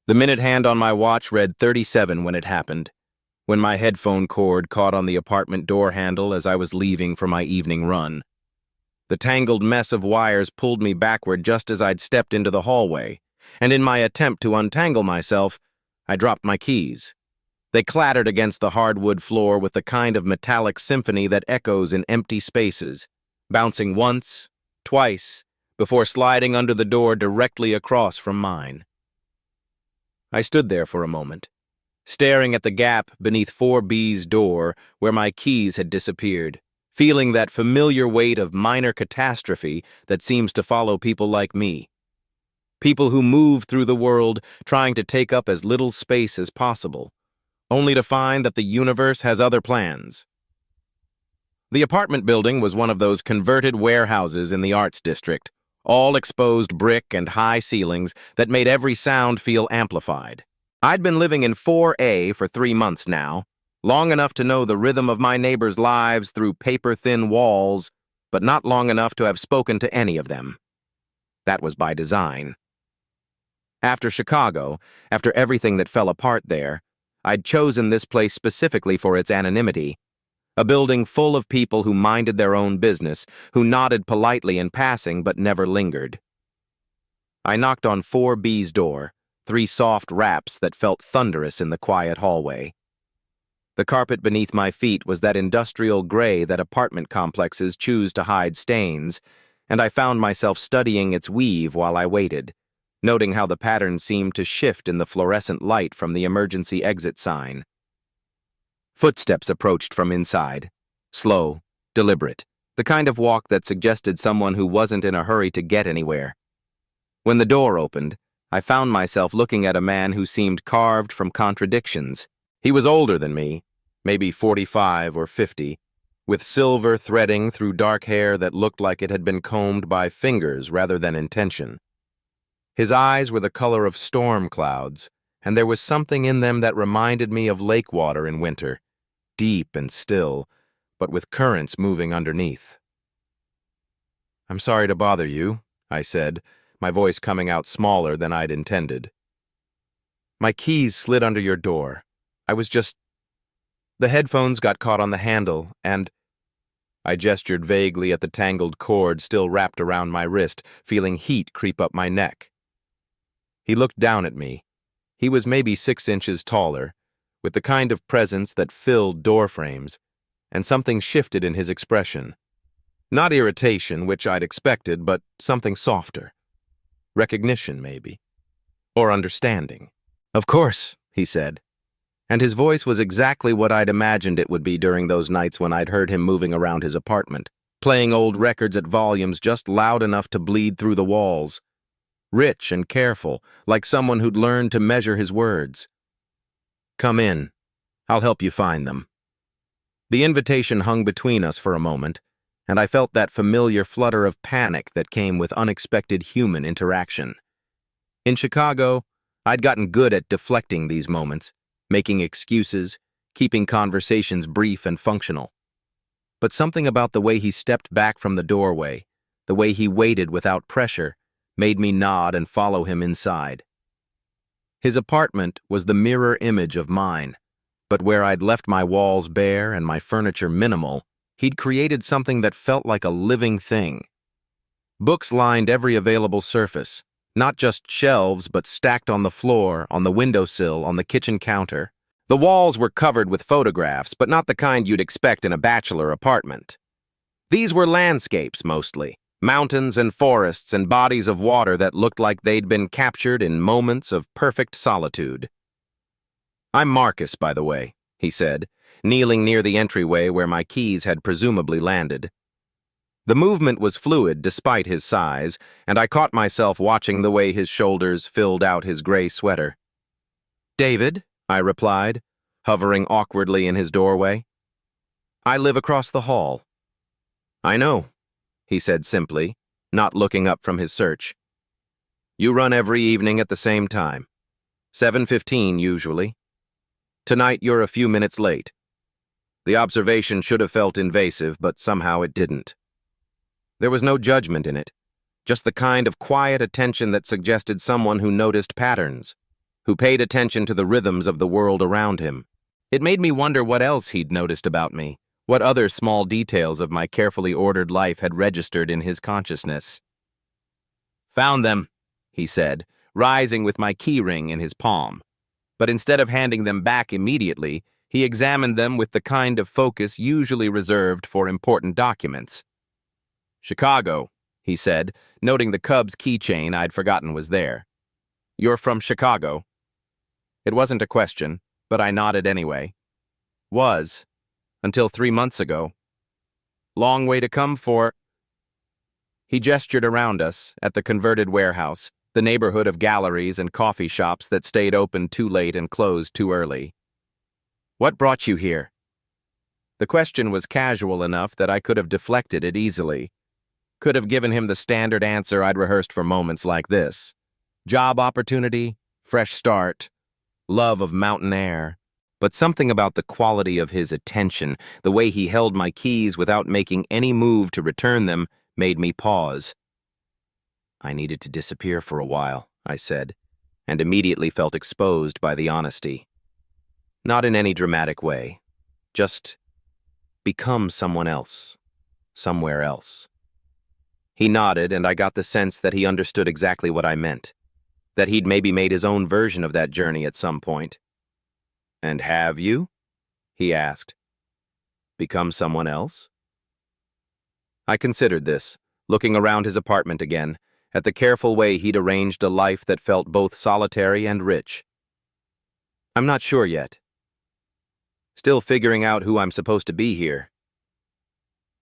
The minute hand on my watch read 37 when it happened, when my headphone cord caught on the apartment door handle as I was leaving for my evening run. The tangled mess of wires pulled me backward just as I'd stepped into the hallway, and in my attempt to untangle myself, I dropped my keys. They clattered against the hardwood floor with the kind of metallic symphony that echoes in empty spaces, bouncing once, twice, before sliding under the door directly across from mine. I stood there for a moment, staring at the gap beneath 4B's door where my keys had disappeared, feeling that familiar weight of minor catastrophe that seems to follow people like me. People who move through the world trying to take up as little space as possible, only to find that the universe has other plans. The apartment building was one of those converted warehouses in the arts district, all exposed brick and high ceilings that made every sound feel amplified. I'd been living in 4A for 3 months now, long enough to know the rhythm of my neighbors' lives through paper-thin walls, but not long enough to have spoken to any of them. That was by design. After Chicago, after everything that fell apart there, I'd chosen this place specifically for its anonymity, a building full of people who minded their own business, who nodded politely in passing but never lingered. I knocked on 4B's door, 3 soft raps that felt thunderous in the quiet hallway. The carpet beneath my feet was that industrial gray that apartment complexes choose to hide stains, and I found myself studying its weave while I waited, noting how the pattern seemed to shift in the fluorescent light from the emergency exit sign. Footsteps approached from inside, slow, deliberate, the kind of walk that suggested someone who wasn't in a hurry to get anywhere. When the door opened, I found myself looking at a man who seemed carved from contradictions. He was older than me, maybe 45 or 50, with silver threading through dark hair that looked like it had been combed by fingers rather than intention. His eyes were the color of storm clouds, and there was something in them that reminded me of lake water in winter, deep and still, but with currents moving underneath. "I'm sorry to bother you," I said, my voice coming out smaller than I'd intended. "My keys slid under your door. The headphones got caught on the handle, and—" I gestured vaguely at the tangled cord still wrapped around my wrist, feeling heat creep up my neck. He looked down at me. He was maybe 6 inches taller, with the kind of presence that filled door frames, and something shifted in his expression. Not irritation, which I'd expected, but something softer. Recognition, maybe. Or understanding. "Of course," he said. And his voice was exactly what I'd imagined it would be during those nights when I'd heard him moving around his apartment, playing old records at volumes just loud enough to bleed through the walls. Rich and careful, like someone who'd learned to measure his words. "Come in. I'll help you find them." The invitation hung between us for a moment, and I felt that familiar flutter of panic that came with unexpected human interaction. In Chicago, I'd gotten good at deflecting these moments, making excuses, keeping conversations brief and functional. But something about the way he stepped back from the doorway, the way he waited without pressure, made me nod and follow him inside. His apartment was the mirror image of mine, but where I'd left my walls bare and my furniture minimal, he'd created something that felt like a living thing. Books lined every available surface, not just shelves but stacked on the floor, on the windowsill, on the kitchen counter. The walls were covered with photographs, but not the kind you'd expect in a bachelor apartment. These were landscapes mostly. Mountains and forests and bodies of water that looked like they'd been captured in moments of perfect solitude. "I'm Marcus, by the way," he said, kneeling near the entryway where my keys had presumably landed. The movement was fluid despite his size, and I caught myself watching the way his shoulders filled out his gray sweater. "David," I replied, hovering awkwardly in his doorway. "I live across the hall." "I know," he said simply, not looking up from his search. "You run every evening at the same time. 7:15 usually. Tonight you're a few minutes late." The observation should have felt invasive, but somehow it didn't. There was no judgment in it, just the kind of quiet attention that suggested someone who noticed patterns, who paid attention to the rhythms of the world around him. It made me wonder what else he'd noticed about me, what other small details of my carefully ordered life had registered in his consciousness. "Found them," he said, rising with my keyring in his palm. But instead of handing them back immediately, he examined them with the kind of focus usually reserved for important documents. "Chicago," he said, noting the Cubs keychain I'd forgotten was there. "You're from Chicago?" It wasn't a question, but I nodded anyway. "Was. Until 3 months ago. Long way to come for—" He gestured around us, at the converted warehouse, the neighborhood of galleries and coffee shops that stayed open too late and closed too early. "What brought you here?" The question was casual enough that I could have deflected it easily. Could have given him the standard answer I'd rehearsed for moments like this. Job opportunity, fresh start, love of mountain air. But something about the quality of his attention, the way he held my keys without making any move to return them, made me pause. "I needed to disappear for a while," I said, and immediately felt exposed by the honesty. Not in any dramatic way. Just become someone else. Somewhere else. He nodded, and I got the sense that he understood exactly what I meant. That he'd maybe made his own version of that journey at some point. "And have you?" he asked. "Become someone else?" I considered this, looking around his apartment again, at the careful way he'd arranged a life that felt both solitary and rich. "I'm not sure yet. Still figuring out who I'm supposed to be here."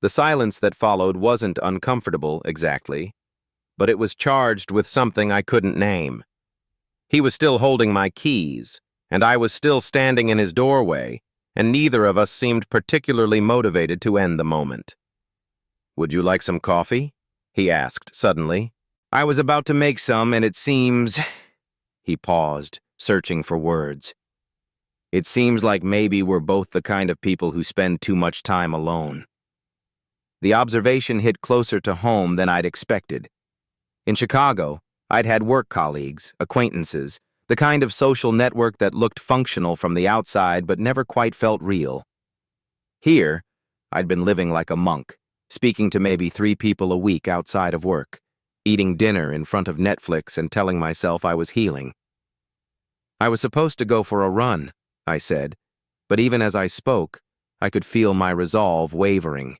The silence that followed wasn't uncomfortable, exactly, but it was charged with something I couldn't name. He was still holding my keys, and I was still standing in his doorway, and neither of us seemed particularly motivated to end the moment. "Would you like some coffee?" he asked suddenly. "I was about to make some, and it seems—" He paused, searching for words. "It seems like maybe we're both the kind of people who spend too much time alone." The observation hit closer to home than I'd expected. In Chicago, I'd had work colleagues, acquaintances, the kind of social network that looked functional from the outside but never quite felt real. Here, I'd been living like a monk, speaking to maybe 3 people a week outside of work, eating dinner in front of Netflix and telling myself I was healing. "I was supposed to go for a run," I said, but even as I spoke, I could feel my resolve wavering.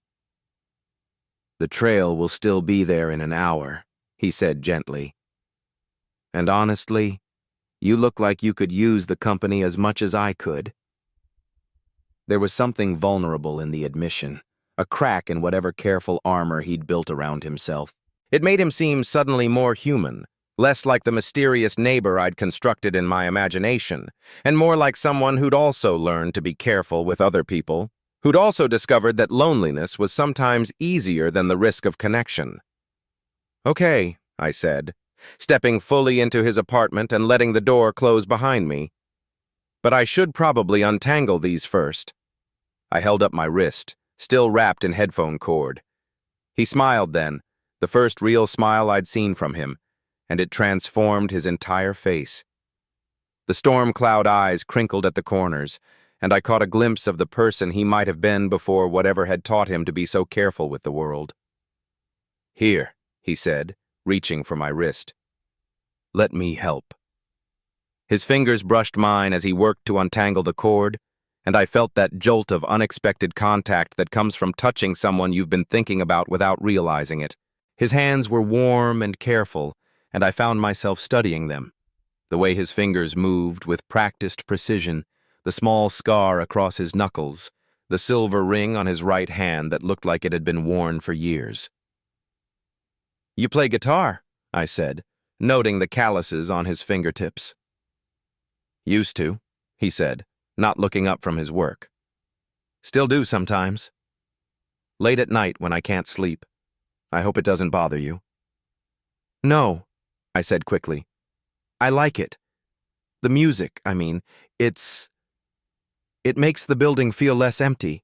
"The trail will still be there in an hour," he said gently. "And honestly, you look like you could use the company as much as I could." There was something vulnerable in the admission, a crack in whatever careful armor he'd built around himself. It made him seem suddenly more human, less like the mysterious neighbor I'd constructed in my imagination, and more like someone who'd also learned to be careful with other people, who'd also discovered that loneliness was sometimes easier than the risk of connection. "Okay," I said, stepping fully into his apartment and letting the door close behind me. "But I should probably untangle these first." I held up my wrist, still wrapped in headphone cord. He smiled then, the first real smile I'd seen from him, and it transformed his entire face. The storm cloud eyes crinkled at the corners, and I caught a glimpse of the person he might have been before whatever had taught him to be so careful with the world. "Here," he said, reaching for my wrist. "Let me help." His fingers brushed mine as he worked to untangle the cord, and I felt that jolt of unexpected contact that comes from touching someone you've been thinking about without realizing it. His hands were warm and careful, and I found myself studying them. The way his fingers moved with practiced precision, the small scar across his knuckles, the silver ring on his right hand that looked like it had been worn for years. "You play guitar," I said, noting the calluses on his fingertips. "Used to," he said, not looking up from his work. "Still do sometimes. Late at night when I can't sleep. I hope it doesn't bother you." "No," I said quickly. "I like it. The music, I mean, it makes the building feel less empty."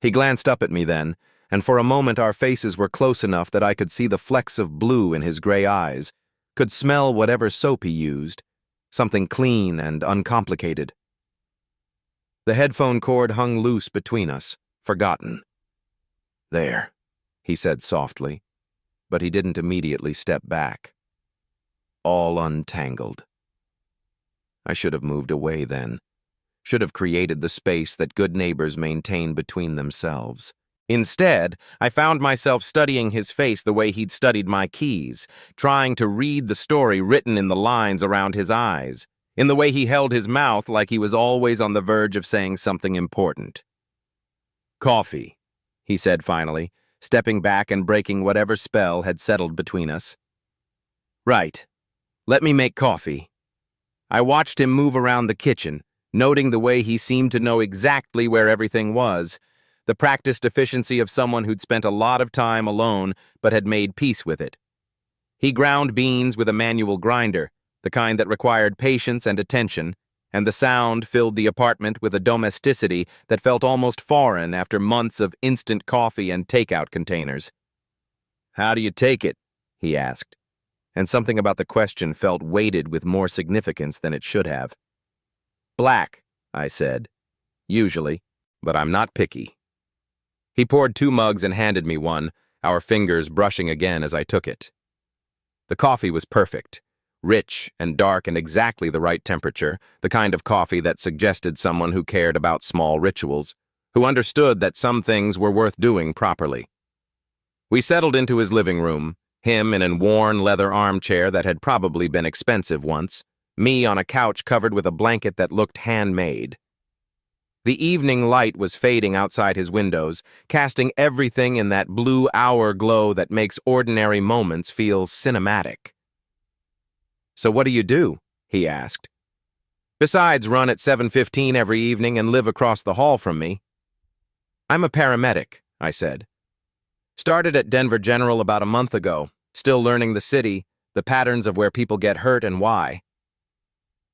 He glanced up at me then, and for a moment our faces were close enough that I could see the flecks of blue in his gray eyes, could smell whatever soap he used, something clean and uncomplicated. The headphone cord hung loose between us, forgotten. "There," he said softly, but he didn't immediately step back. "All untangled." I should have moved away then. Should have created the space that good neighbors maintain between themselves. Instead, I found myself studying his face the way he'd studied my keys, trying to read the story written in the lines around his eyes, in the way he held his mouth like he was always on the verge of saying something important. "Coffee," he said finally, stepping back and breaking whatever spell had settled between us. "Right. Let me make coffee." I watched him move around the kitchen, noting the way he seemed to know exactly where everything was, the practiced efficiency of someone who'd spent a lot of time alone but had made peace with it. He ground beans with a manual grinder, the kind that required patience and attention, and the sound filled the apartment with a domesticity that felt almost foreign after months of instant coffee and takeout containers. "How do you take it?" he asked, and something about the question felt weighted with more significance than it should have. "Black," I said. "Usually, but I'm not picky." He poured 2 mugs and handed me one, our fingers brushing again as I took it. The coffee was perfect, rich and dark and exactly the right temperature, the kind of coffee that suggested someone who cared about small rituals, who understood that some things were worth doing properly. We settled into his living room, him in a worn leather armchair that had probably been expensive once, me on a couch covered with a blanket that looked handmade. The evening light was fading outside his windows, casting everything in that blue hour glow that makes ordinary moments feel cinematic. "So what do you do?" he asked. "Besides run at 7:15 every evening and live across the hall from me." "I'm a paramedic," I said. "Started at Denver General about a month ago, still learning the city, the patterns of where people get hurt and why."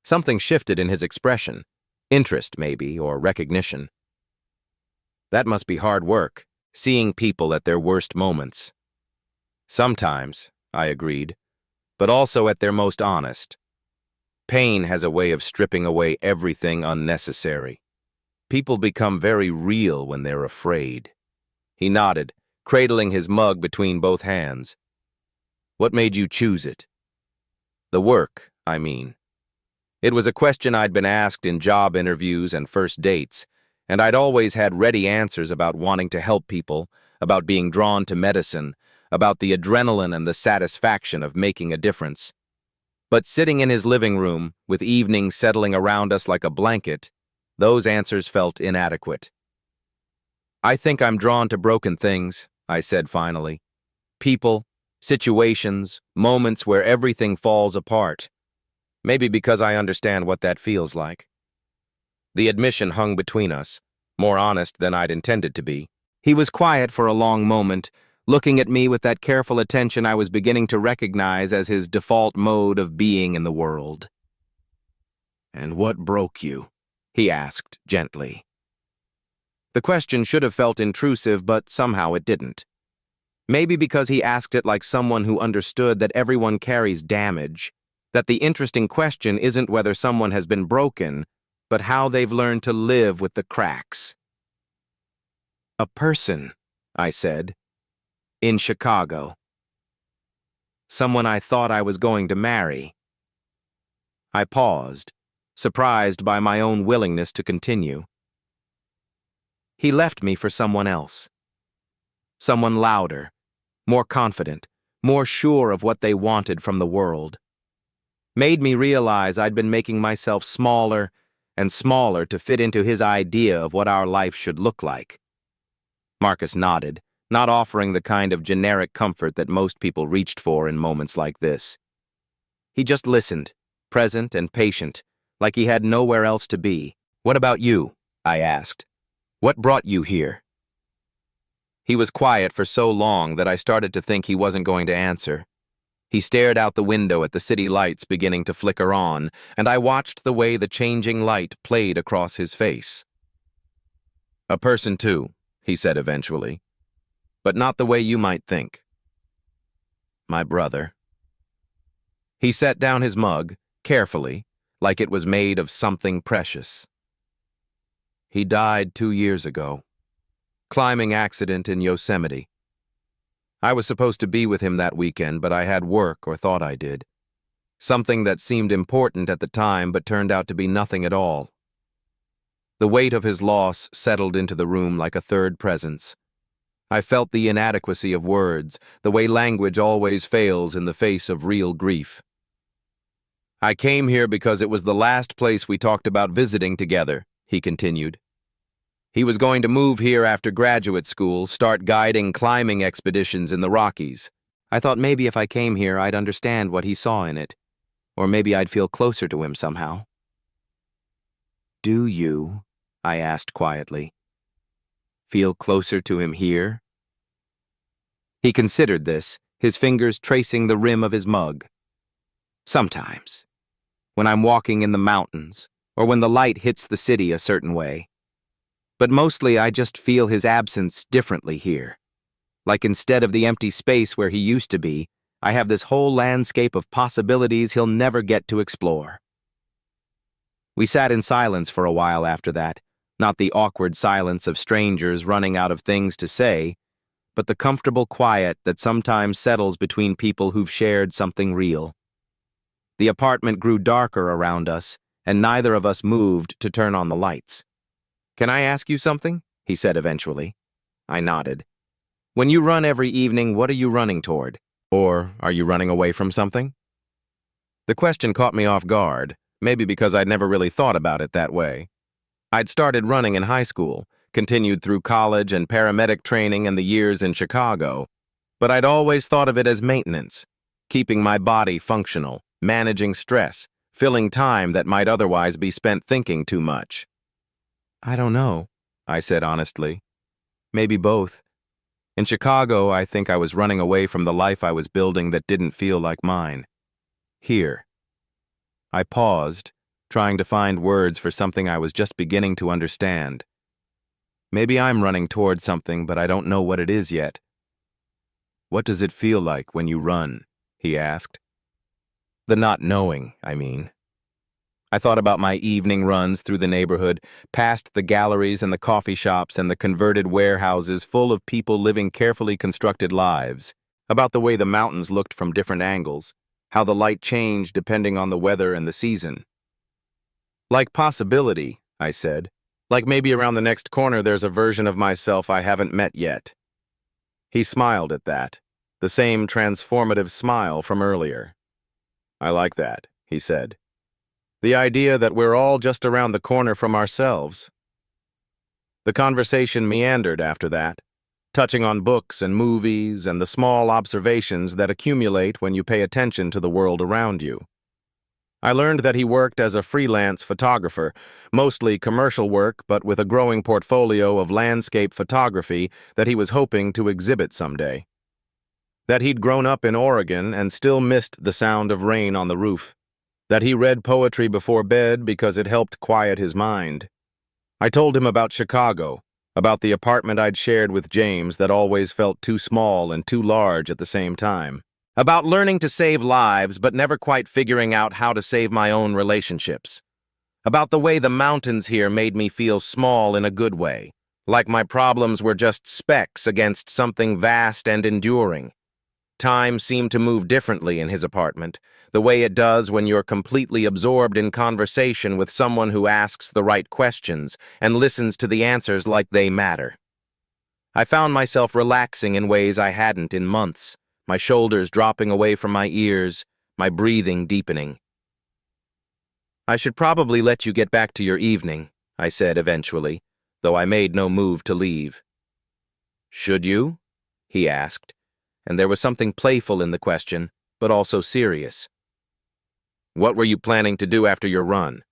Something shifted in his expression. Interest, maybe, or recognition. "That must be hard work, seeing people at their worst moments." "Sometimes," I agreed, "but also at their most honest. Pain has a way of stripping away everything unnecessary. People become very real when they're afraid." He nodded, cradling his mug between both hands. "What made you choose it?" "The work, I mean." It was a question I'd been asked in job interviews and first dates, and I'd always had ready answers about wanting to help people, about being drawn to medicine, about the adrenaline and the satisfaction of making a difference. But sitting in his living room, with evenings settling around us like a blanket, those answers felt inadequate. "I think I'm drawn to broken things," I said finally. "People, situations, moments where everything falls apart. Maybe because I understand what that feels like." The admission hung between us, more honest than I'd intended to be. He was quiet for a long moment, looking at me with that careful attention I was beginning to recognize as his default mode of being in the world. "And what broke you?" he asked gently. The question should have felt intrusive, but somehow it didn't. Maybe because he asked it like someone who understood that everyone carries damage, that the interesting question isn't whether someone has been broken, but how they've learned to live with the cracks. "A person," I said, "in Chicago. Someone I thought I was going to marry." I paused, surprised by my own willingness to continue. "He left me for someone else. Someone louder, more confident, more sure of what they wanted from the world. Made me realize I'd been making myself smaller and smaller to fit into his idea of what our life should look like." Marcus nodded, not offering the kind of generic comfort that most people reached for in moments like this. He just listened, present and patient, like he had nowhere else to be. "What about you?" I asked. "What brought you here?" He was quiet for so long that I started to think he wasn't going to answer. He stared out the window at the city lights beginning to flicker on, and I watched the way the changing light played across his face. "A person too," he said eventually, "but not the way you might think. My brother." He set down his mug, carefully, like it was made of something precious. He died 2 years ago. Climbing accident in Yosemite. I was supposed to be with him that weekend, but I had work, or thought I did. Something that seemed important at the time but turned out to be nothing at all. The weight of his loss settled into the room like a third presence. I felt the inadequacy of words, the way language always fails in the face of real grief. I came here because it was the last place we talked about visiting together, he continued. He was going to move here after graduate school, start guiding climbing expeditions in the Rockies. I thought maybe if I came here, I'd understand what he saw in it. Or maybe I'd feel closer to him somehow. Do you, I asked quietly, feel closer to him here? He considered this, his fingers tracing the rim of his mug. Sometimes, when I'm walking in the mountains, or when the light hits the city a certain way. But mostly I just feel his absence differently here. Like instead of the empty space where he used to be, I have this whole landscape of possibilities he'll never get to explore. We sat in silence for a while after that, not the awkward silence of strangers running out of things to say, but the comfortable quiet that sometimes settles between people who've shared something real. The apartment grew darker around us, and neither of us moved to turn on the lights. "Can I ask you something?" he said eventually. I nodded. "When you run every evening, what are you running toward? Or are you running away from something?" The question caught me off guard, maybe because I'd never really thought about it that way. I'd started running in high school, continued through college and paramedic training and the years in Chicago, but I'd always thought of it as maintenance, keeping my body functional, managing stress, filling time that might otherwise be spent thinking too much. "I don't know," I said honestly. "Maybe both. In Chicago, I think I was running away from the life I was building that didn't feel like mine. Here." I paused, trying to find words for something I was just beginning to understand. Maybe I'm running toward something, but I don't know what it is yet. "What does it feel like when you run?" he asked. The not knowing, I mean. I thought about my evening runs through the neighborhood, past the galleries and the coffee shops and the converted warehouses full of people living carefully constructed lives, about the way the mountains looked from different angles, how the light changed depending on the weather and the season. "Like possibility," I said. "Like maybe around the next corner there's a version of myself I haven't met yet." He smiled at that, the same transformative smile from earlier. "I like that," he said. "The idea that we're all just around the corner from ourselves." The conversation meandered after that, touching on books and movies and the small observations that accumulate when you pay attention to the world around you. I learned that he worked as a freelance photographer, mostly commercial work but with a growing portfolio of landscape photography that he was hoping to exhibit someday. That he'd grown up in Oregon and still missed the sound of rain on the roof. That he read poetry before bed because it helped quiet his mind. I told him about Chicago, about the apartment I'd shared with James that always felt too small and too large at the same time. About learning to save lives but never quite figuring out how to save my own relationships. About the way the mountains here made me feel small in a good way, like my problems were just specks against something vast and enduring. Time seemed to move differently in his apartment, the way it does when you're completely absorbed in conversation with someone who asks the right questions and listens to the answers like they matter. I found myself relaxing in ways I hadn't in months, my shoulders dropping away from my ears, my breathing deepening. "I should probably let you get back to your evening," I said eventually, though I made no move to leave. "Should you?" he asked, and there was something playful in the question, but also serious. "What were you planning to do after your run?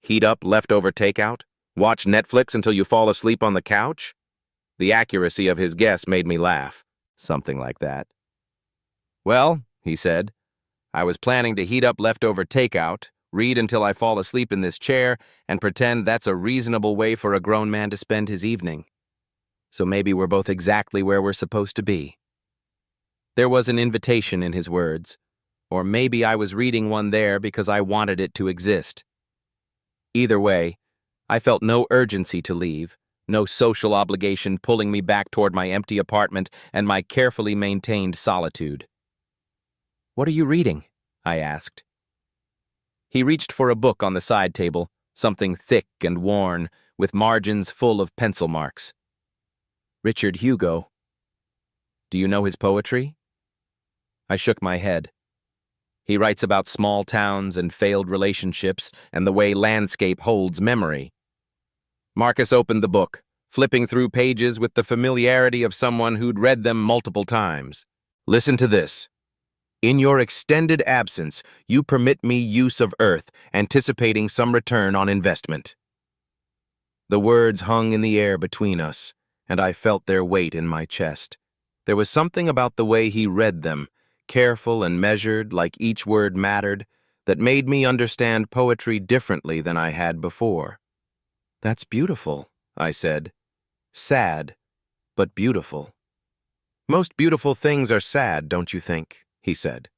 Heat up leftover takeout? Watch Netflix until you fall asleep on the couch?" The accuracy of his guess made me laugh. "Something like that." "Well," he said, "I was planning to heat up leftover takeout, read until I fall asleep in this chair, and pretend that's a reasonable way for a grown man to spend his evening. So maybe we're both exactly where we're supposed to be." There was an invitation in his words, or maybe I was reading one there because I wanted it to exist. Either way, I felt no urgency to leave, no social obligation pulling me back toward my empty apartment and my carefully maintained solitude. "What are you reading?" I asked. He reached for a book on the side table, something thick and worn, with margins full of pencil marks. "Richard Hugo. Do you know his poetry?" I shook my head. "He writes about small towns and failed relationships and the way landscape holds memory." Marcus opened the book, flipping through pages with the familiarity of someone who'd read them multiple times. "Listen to this. In your extended absence, you permit me use of earth, anticipating some return on investment." The words hung in the air between us, and I felt their weight in my chest. There was something about the way he read them, careful and measured, like each word mattered, that made me understand poetry differently than I had before. "That's beautiful," I said. "Sad, but beautiful." "Most beautiful things are sad, don't you think?" he said.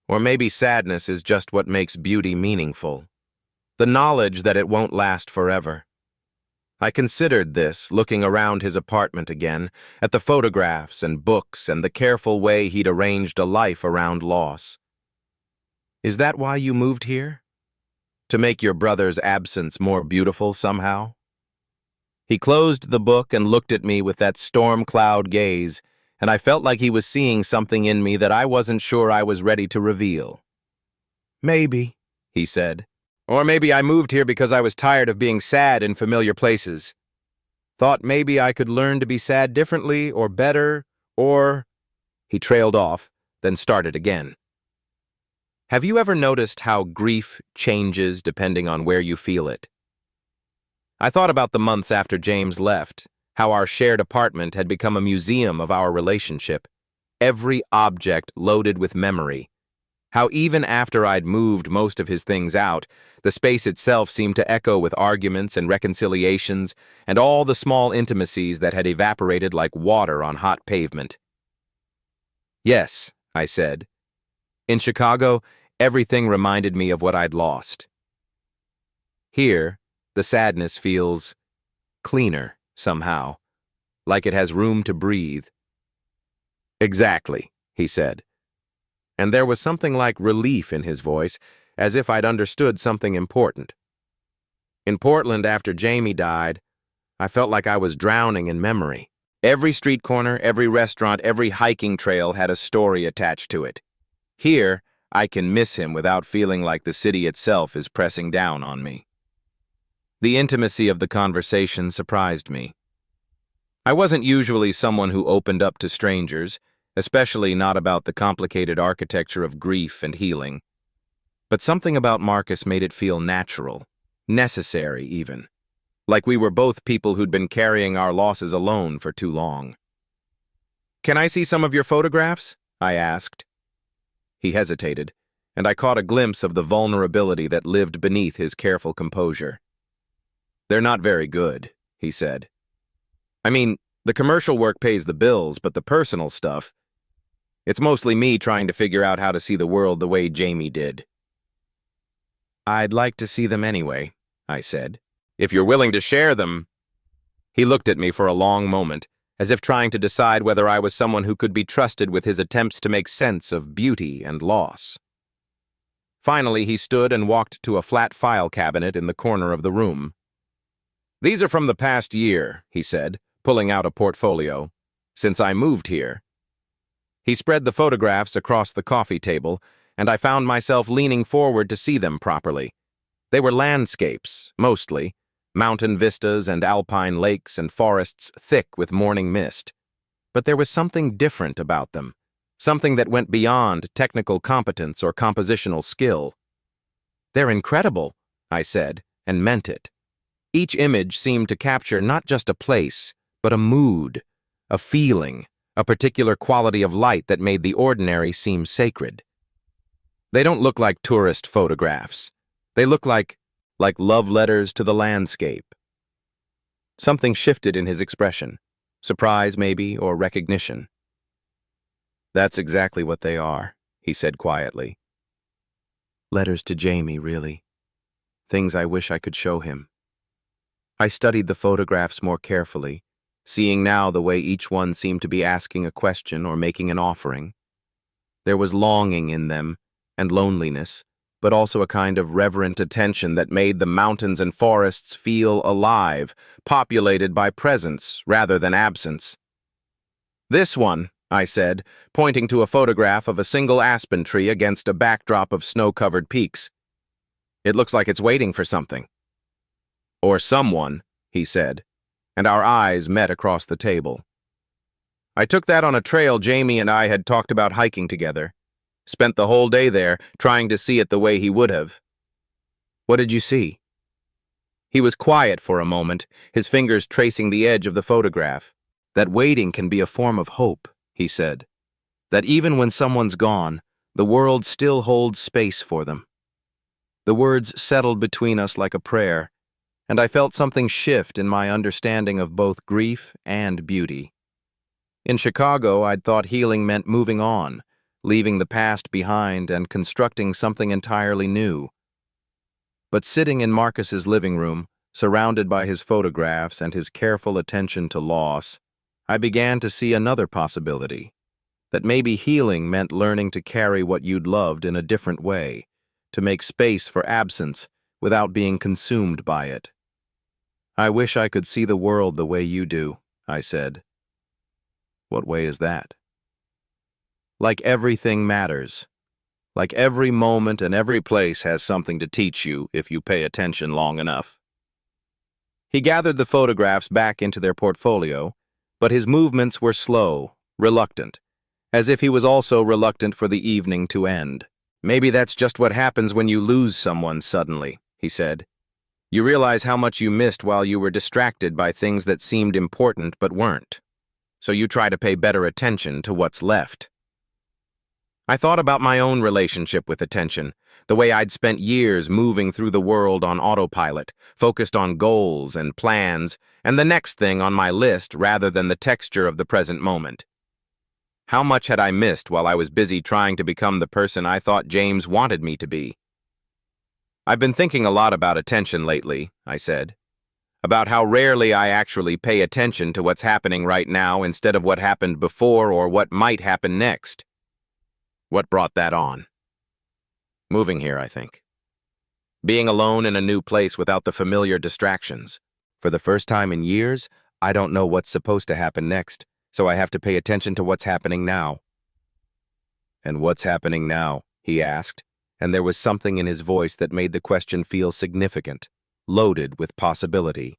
"Or maybe sadness is just what makes beauty meaningful. The knowledge that it won't last forever." I considered this, looking around his apartment again, at the photographs and books and the careful way he'd arranged a life around loss. "Is that why you moved here? To make your brother's absence more beautiful somehow?" He closed the book and looked at me with that storm cloud gaze, and I felt like he was seeing something in me that I wasn't sure I was ready to reveal. "Maybe," he said. "Or maybe I moved here because I was tired of being sad in familiar places. Thought maybe I could learn to be sad differently or better, or—" He trailed off, then started again. "Have you ever noticed how grief changes depending on where you feel it?" I thought about the months after James left, how our shared apartment had become a museum of our relationship, every object loaded with memory. How even after I'd moved most of his things out, the space itself seemed to echo with arguments and reconciliations and all the small intimacies that had evaporated like water on hot pavement. "Yes," I said. "In Chicago, everything reminded me of what I'd lost. Here, the sadness feels cleaner somehow, like it has room to breathe." "Exactly," he said. And there was something like relief in his voice, as if I'd understood something important. "In Portland, after Jamie died, I felt like I was drowning in memory. Every street corner, every restaurant, every hiking trail had a story attached to it. Here, I can miss him without feeling like the city itself is pressing down on me." The intimacy of the conversation surprised me. I wasn't usually someone who opened up to strangers, especially not about the complicated architecture of grief and healing. But something about Marcus made it feel natural, necessary even, like we were both people who'd been carrying our losses alone for too long. "Can I see some of your photographs?" I asked. He hesitated, and I caught a glimpse of the vulnerability that lived beneath his careful composure. "They're not very good," he said. "I mean, the commercial work pays the bills, but the personal stuff, it's mostly me trying to figure out how to see the world the way Jamie did." "I'd like to see them anyway," I said. "If you're willing to share them." He looked at me for a long moment, as if trying to decide whether I was someone who could be trusted with his attempts to make sense of beauty and loss. Finally, he stood and walked to a flat file cabinet in the corner of the room. "These are from the past year," he said, pulling out a portfolio, "since I moved here." He spread the photographs across the coffee table, and I found myself leaning forward to see them properly. They were landscapes, mostly, mountain vistas and alpine lakes and forests thick with morning mist. But there was something different about them, something that went beyond technical competence or compositional skill. "They're incredible," I said, and meant it. Each image seemed to capture not just a place, but a mood, a feeling, a particular quality of light that made the ordinary seem sacred. "They don't look like tourist photographs. They look like love letters to the landscape." Something shifted in his expression, surprise maybe, or recognition. "That's exactly what they are," he said quietly. Letters to Jamie, really. Things I wish I could show him. I studied the photographs more carefully, seeing now the way each one seemed to be asking a question or making an offering. There was longing in them, and loneliness, but also a kind of reverent attention that made the mountains and forests feel alive, populated by presence rather than absence. This one, I said, pointing to a photograph of a single aspen tree against a backdrop of snow-covered peaks. It looks like it's waiting for something. Or someone, he said, and our eyes met across the table. I took that on a trail Jamie and I had talked about hiking together. Spent the whole day there, trying to see it the way he would have. What did you see? He was quiet for a moment, his fingers tracing the edge of the photograph. That waiting can be a form of hope, he said. That even when someone's gone, the world still holds space for them. The words settled between us like a prayer, and I felt something shift in my understanding of both grief and beauty. In Chicago, I'd thought healing meant moving on, leaving the past behind and constructing something entirely new. But sitting in Marcus's living room, surrounded by his photographs and his careful attention to loss, I began to see another possibility, that maybe healing meant learning to carry what you'd loved in a different way, to make space for absence without being consumed by it. I wish I could see the world the way you do, I said. What way is that? Like everything matters. Like every moment and every place has something to teach you if you pay attention long enough. He gathered the photographs back into their portfolio, but his movements were slow, reluctant, as if he was also reluctant for the evening to end. Maybe that's just what happens when you lose someone suddenly, he said. You realize how much you missed while you were distracted by things that seemed important but weren't. So you try to pay better attention to what's left. I thought about my own relationship with attention, the way I'd spent years moving through the world on autopilot, focused on goals and plans, and the next thing on my list rather than the texture of the present moment. How much had I missed while I was busy trying to become the person I thought James wanted me to be? I've been thinking a lot about attention lately, I said. About how rarely I actually pay attention to what's happening right now instead of what happened before or what might happen next. What brought that on? Moving here, I think. Being alone in a new place without the familiar distractions. For the first time in years, I don't know what's supposed to happen next, so I have to pay attention to what's happening now. And what's happening now? He asked, and there was something in his voice that made the question feel significant, loaded with possibility.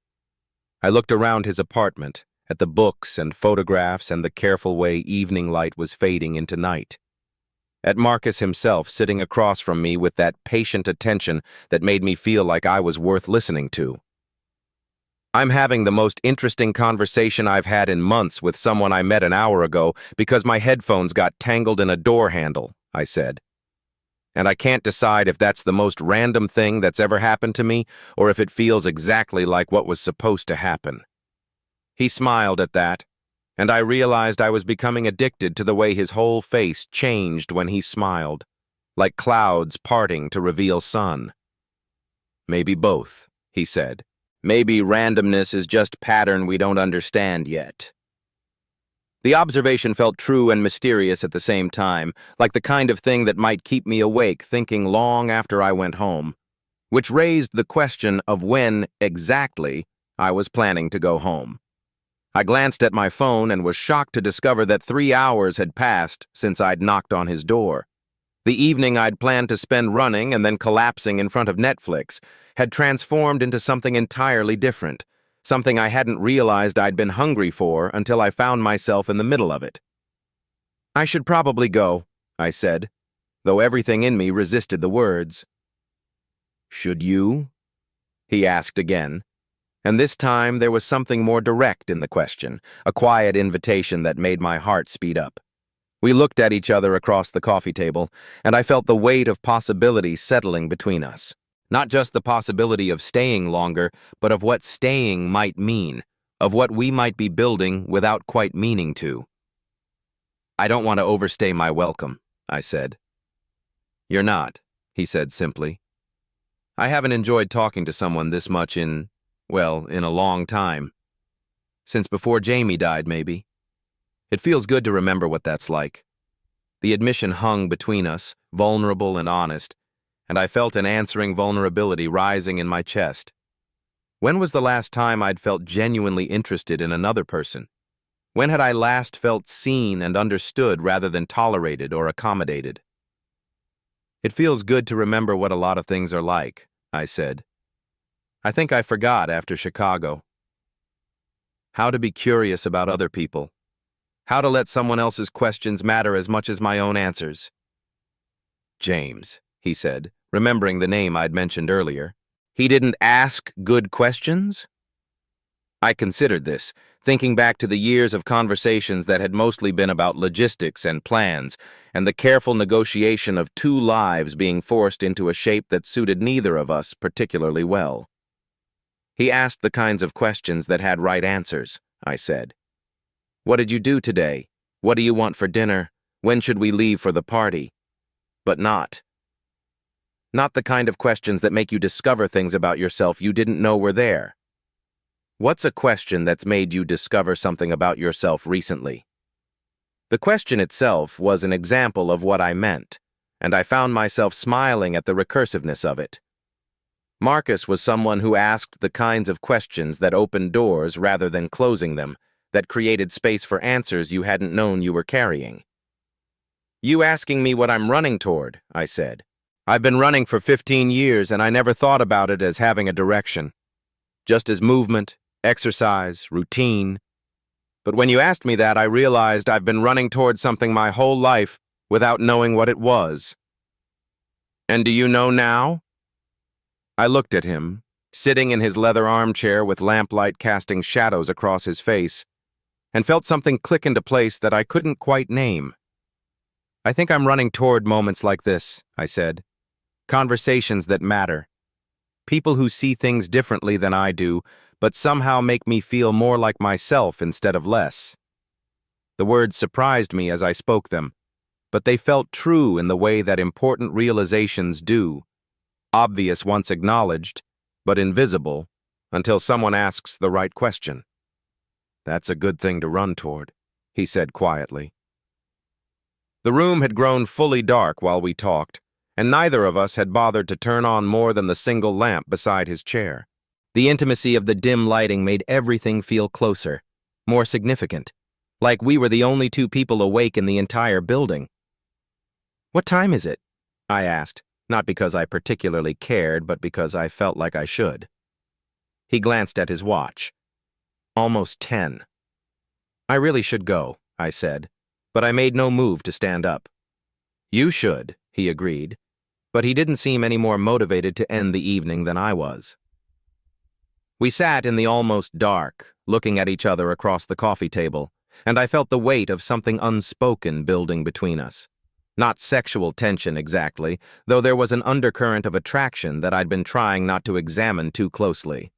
I looked around his apartment, at the books and photographs and the careful way evening light was fading into night. At Marcus himself sitting across from me with that patient attention that made me feel like I was worth listening to. I'm having the most interesting conversation I've had in months with someone I met an hour ago because my headphones got tangled in a door handle, I said. And I can't decide if that's the most random thing that's ever happened to me or if it feels exactly like what was supposed to happen. He smiled at that, and I realized I was becoming addicted to the way his whole face changed when he smiled, like clouds parting to reveal sun. Maybe both, he said. Maybe randomness is just pattern we don't understand yet. The observation felt true and mysterious at the same time, like the kind of thing that might keep me awake thinking long after I went home, which raised the question of when, exactly, I was planning to go home. I glanced at my phone and was shocked to discover that 3 hours had passed since I'd knocked on his door. The evening I'd planned to spend running and then collapsing in front of Netflix had transformed into something entirely different, something I hadn't realized I'd been hungry for until I found myself in the middle of it. I should probably go, I said, though everything in me resisted the words. Should you? He asked again. And this time there was something more direct in the question, a quiet invitation that made my heart speed up. We looked at each other across the coffee table, and I felt the weight of possibility settling between us. Not just the possibility of staying longer, but of what staying might mean, of what we might be building without quite meaning to. I don't want to overstay my welcome, I said. You're not, he said simply. I haven't enjoyed talking to someone this much in a long time. Since before Jamie died, maybe. It feels good to remember what that's like. The admission hung between us, vulnerable and honest, and I felt an answering vulnerability rising in my chest. When was the last time I'd felt genuinely interested in another person? When had I last felt seen and understood rather than tolerated or accommodated? It feels good to remember what a lot of things are like, I said. I think I forgot after Chicago. How to be curious about other people. How to let someone else's questions matter as much as my own answers. James, he said, remembering the name I'd mentioned earlier. He didn't ask good questions? I considered this, thinking back to the years of conversations that had mostly been about logistics and plans, and the careful negotiation of two lives being forced into a shape that suited neither of us particularly well. He asked the kinds of questions that had right answers, I said. What did you do today? What do you want for dinner? When should we leave for the party? But not the kind of questions that make you discover things about yourself you didn't know were there. What's a question that's made you discover something about yourself recently? The question itself was an example of what I meant, and I found myself smiling at the recursiveness of it. Marcus was someone who asked the kinds of questions that opened doors rather than closing them, that created space for answers you hadn't known you were carrying. You asking me what I'm running toward, I said. I've been running for 15 years and I never thought about it as having a direction. Just as movement, exercise, routine. But when you asked me that, I realized I've been running toward something my whole life without knowing what it was. And do you know now? I looked at him, sitting in his leather armchair with lamplight casting shadows across his face, and felt something click into place that I couldn't quite name. I think I'm running toward moments like this, I said. Conversations that matter. People who see things differently than I do, but somehow make me feel more like myself instead of less. The words surprised me as I spoke them, but they felt true in the way that important realizations do. Obvious once acknowledged, but invisible until someone asks the right question. That's a good thing to run toward, he said quietly. The room had grown fully dark while we talked, and neither of us had bothered to turn on more than the single lamp beside his chair. The intimacy of the dim lighting made everything feel closer, more significant, like we were the only two people awake in the entire building. What time is it? I asked, not because I particularly cared, but because I felt like I should. He glanced at his watch. Almost 10. I really should go, I said, but I made no move to stand up. You should, he agreed, but he didn't seem any more motivated to end the evening than I was. We sat in the almost dark, looking at each other across the coffee table, and I felt the weight of something unspoken building between us. Not sexual tension exactly, though there was an undercurrent of attraction that I'd been trying not to examine too closely.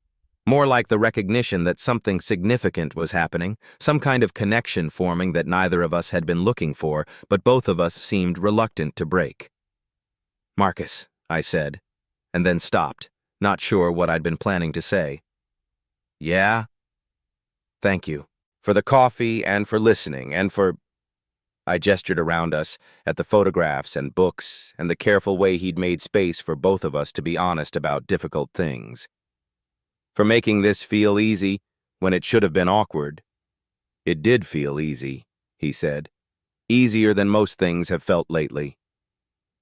More like the recognition that something significant was happening, some kind of connection forming that neither of us had been looking for, but both of us seemed reluctant to break. Marcus, I said, and then stopped, not sure what I'd been planning to say. Yeah? Thank you. For the coffee and for listening and for... I gestured around us at the photographs and books and the careful way he'd made space for both of us to be honest about difficult things. For making this feel easy when it should have been awkward. It did feel easy, he said. Easier than most things have felt lately.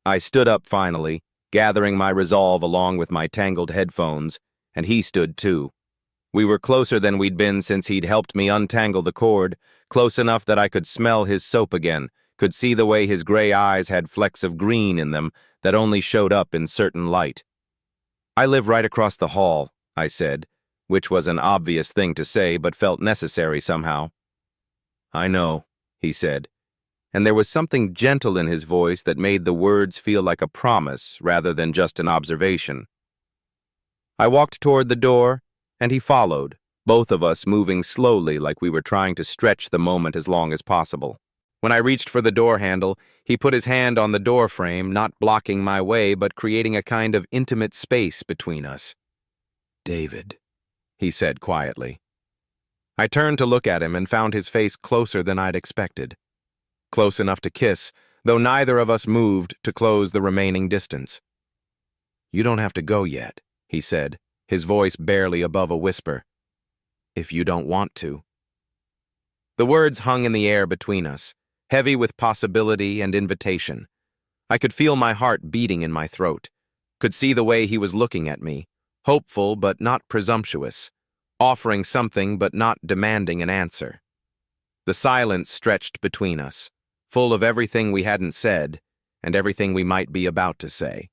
I stood up finally, gathering my resolve along with my tangled headphones, and he stood too. We were closer than we'd been since he'd helped me untangle the cord, close enough that I could smell his soap again, could see the way his gray eyes had flecks of green in them that only showed up in certain light. I live right across the hall, I said, which was an obvious thing to say but felt necessary somehow. I know, he said, and there was something gentle in his voice that made the words feel like a promise rather than just an observation. I walked toward the door, and he followed, both of us moving slowly like we were trying to stretch the moment as long as possible. When I reached for the door handle, he put his hand on the door frame, not blocking my way, but creating a kind of intimate space between us. "David," he said quietly. I turned to look at him and found his face closer than I'd expected. Close enough to kiss, though neither of us moved to close the remaining distance. "You don't have to go yet," he said, his voice barely above a whisper. "If you don't want to." The words hung in the air between us, heavy with possibility and invitation. I could feel my heart beating in my throat, could see the way he was looking at me, hopeful but not presumptuous, offering something but not demanding an answer. The silence stretched between us, full of everything we hadn't said and everything we might be about to say.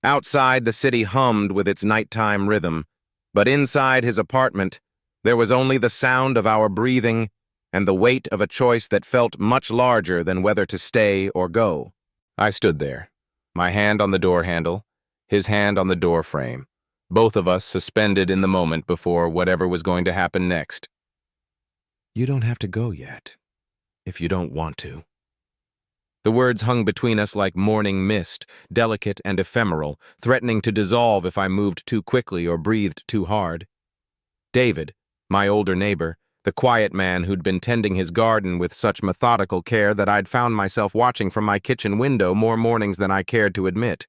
Outside, the city hummed with its nighttime rhythm, but inside his apartment, there was only the sound of our breathing and the weight of a choice that felt much larger than whether to stay or go. I stood there, my hand on the door handle, his hand on the door frame, both of us suspended in the moment before whatever was going to happen next. "You don't have to go yet, if you don't want to." The words hung between us like morning mist, delicate and ephemeral, threatening to dissolve if I moved too quickly or breathed too hard. David, my older neighbor, the quiet man who'd been tending his garden with such methodical care that I'd found myself watching from my kitchen window more mornings than I cared to admit,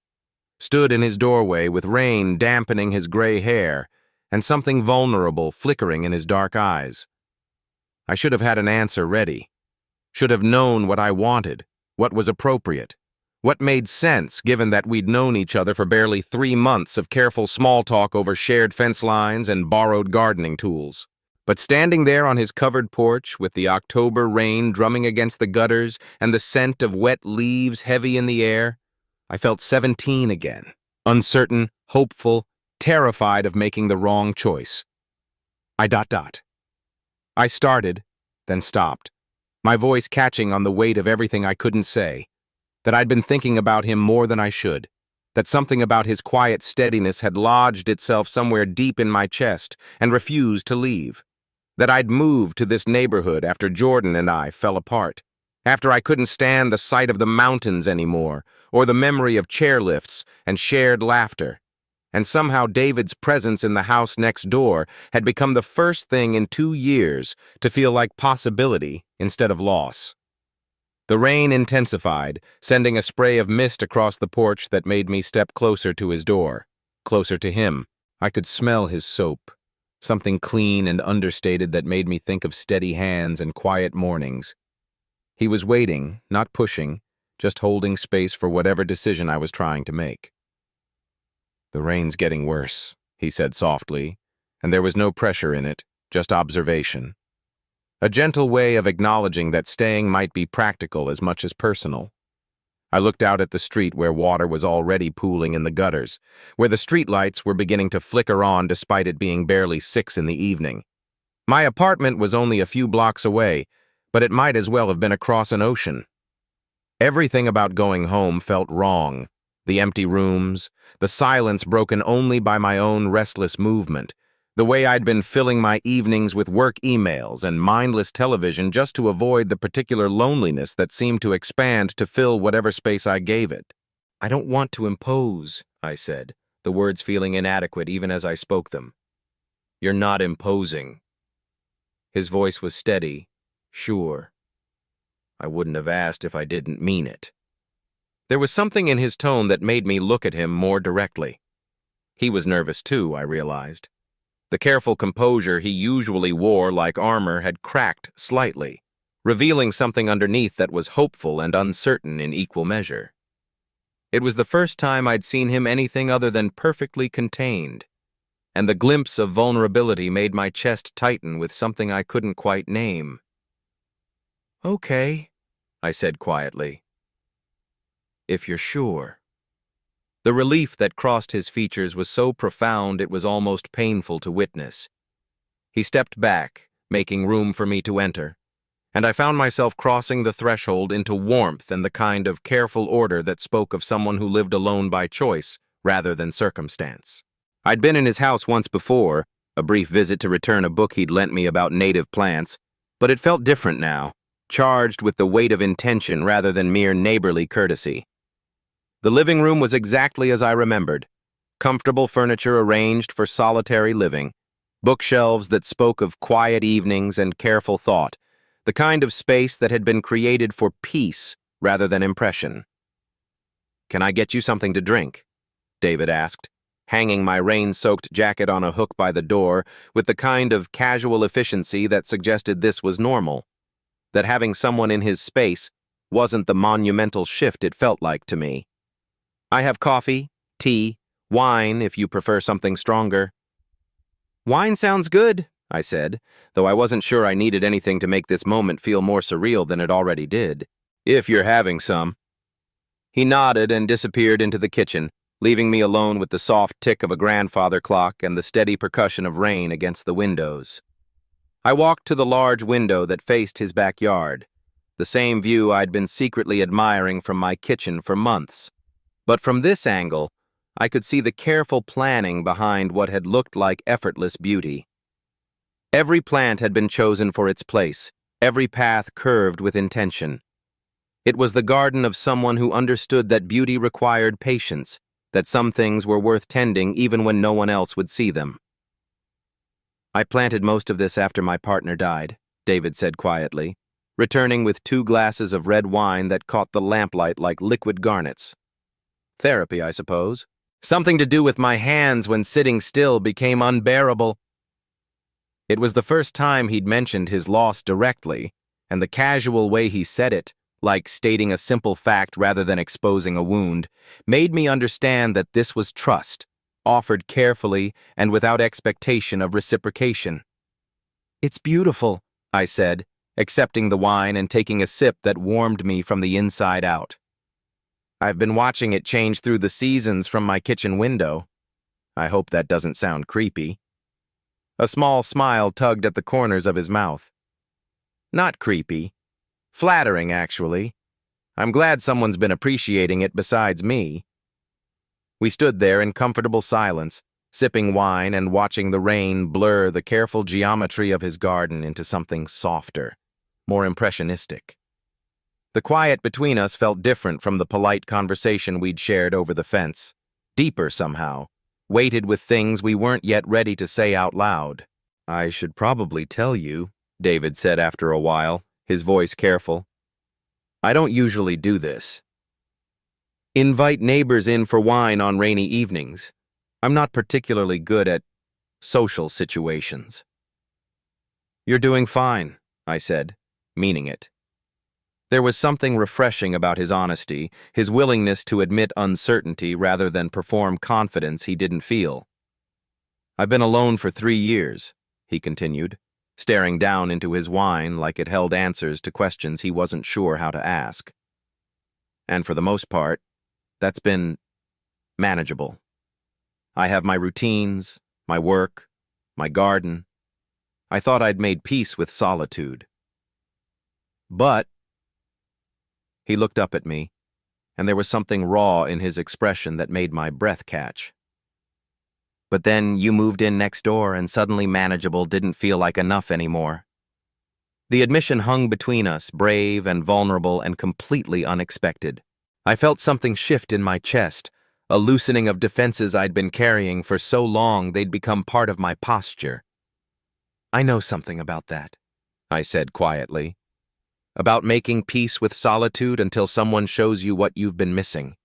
stood in his doorway with rain dampening his gray hair and something vulnerable flickering in his dark eyes. I should have had an answer ready, should have known what I wanted, what was appropriate, what made sense given that we'd known each other for barely 3 months of careful small talk over shared fence lines and borrowed gardening tools. But standing there on his covered porch with the October rain drumming against the gutters and the scent of wet leaves heavy in the air, I felt 17 again, uncertain, hopeful, terrified of making the wrong choice. I started, then stopped, my voice catching on the weight of everything I couldn't say, that I'd been thinking about him more than I should, that something about his quiet steadiness had lodged itself somewhere deep in my chest and refused to leave, that I'd moved to this neighborhood after Jordan and I fell apart, after I couldn't stand the sight of the mountains anymore, or the memory of chairlifts and shared laughter, and somehow David's presence in the house next door had become the first thing in 2 years to feel like possibility instead of loss. The rain intensified, sending a spray of mist across the porch that made me step closer to his door, closer to him. I could smell his soap, something clean and understated that made me think of steady hands and quiet mornings. He was waiting, not pushing, just holding space for whatever decision I was trying to make. "The rain's getting worse," he said softly, and there was no pressure in it, just observation. A gentle way of acknowledging that staying might be practical as much as personal. I looked out at the street where water was already pooling in the gutters, where the streetlights were beginning to flicker on despite it being barely 6 in the evening. My apartment was only a few blocks away, but it might as well have been across an ocean. Everything about going home felt wrong. The empty rooms, the silence broken only by my own restless movement, the way I'd been filling my evenings with work emails and mindless television just to avoid the particular loneliness that seemed to expand to fill whatever space I gave it. "I don't want to impose," I said, the words feeling inadequate even as I spoke them. "You're not imposing." His voice was steady, sure. I wouldn't have asked if I didn't mean it. There was something in his tone that made me look at him more directly. He was nervous too, I realized. The careful composure he usually wore like armor had cracked slightly, revealing something underneath that was hopeful and uncertain in equal measure. It was the first time I'd seen him anything other than perfectly contained, and the glimpse of vulnerability made my chest tighten with something I couldn't quite name. "Okay," I said quietly. "If you're sure." The relief that crossed his features was so profound it was almost painful to witness. He stepped back, making room for me to enter, and I found myself crossing the threshold into warmth and the kind of careful order that spoke of someone who lived alone by choice rather than circumstance. I'd been in his house once before, a brief visit to return a book he'd lent me about native plants, but it felt different now. charged with the weight of intention rather than mere neighborly courtesy. The living room was exactly as I remembered. Comfortable furniture arranged for solitary living, bookshelves that spoke of quiet evenings and careful thought, the kind of space that had been created for peace rather than impression. "Can I get you something to drink?" David asked, hanging my rain-soaked jacket on a hook by the door with the kind of casual efficiency that suggested this was normal, that having someone in his space wasn't the monumental shift it felt like to me. "I have coffee, tea, wine if you prefer something stronger." "Wine sounds good," I said, though I wasn't sure I needed anything to make this moment feel more surreal than it already did. "If you're having some." He nodded and disappeared into the kitchen, leaving me alone with the soft tick of a grandfather clock and the steady percussion of rain against the windows. I walked to the large window that faced his backyard, the same view I'd been secretly admiring from my kitchen for months. But from this angle, I could see the careful planning behind what had looked like effortless beauty. Every plant had been chosen for its place, every path curved with intention. It was the garden of someone who understood that beauty required patience, that some things were worth tending even when no one else would see them. "I planted most of this after my partner died," David said quietly, returning with 2 glasses of red wine that caught the lamplight like liquid garnets. "Therapy, I suppose. Something to do with my hands when sitting still became unbearable." It was the first time he'd mentioned his loss directly, and the casual way he said it, like stating a simple fact rather than exposing a wound, made me understand that this was trust, offered carefully and without expectation of reciprocation. "It's beautiful," I said, accepting the wine and taking a sip that warmed me from the inside out. "I've been watching it change through the seasons from my kitchen window. I hope that doesn't sound creepy." A small smile tugged at the corners of his mouth. "Not creepy. Flattering, actually. I'm glad someone's been appreciating it besides me." We stood there in comfortable silence, sipping wine and watching the rain blur the careful geometry of his garden into something softer, more impressionistic. The quiet between us felt different from the polite conversation we'd shared over the fence, deeper somehow, weighted with things we weren't yet ready to say out loud. "I should probably tell you," David said after a while, his voice careful. "I don't usually do this. Invite neighbors in for wine on rainy evenings. I'm not particularly good at social situations." "You're doing fine," I said, meaning it. There was something refreshing about his honesty, his willingness to admit uncertainty rather than perform confidence he didn't feel. "I've been alone for 3 years," he continued, staring down into his wine like it held answers to questions he wasn't sure how to ask. "And for the most part, that's been manageable. I have my routines, my work, my garden. I thought I'd made peace with solitude. But—" He looked up at me, and there was something raw in his expression that made my breath catch. "But then you moved in next door and suddenly manageable didn't feel like enough anymore." The admission hung between us, brave and vulnerable and completely unexpected. I felt something shift in my chest, a loosening of defenses I'd been carrying for so long they'd become part of my posture. "I know something about that," I said quietly. "About making peace with solitude until someone shows you what you've been missing."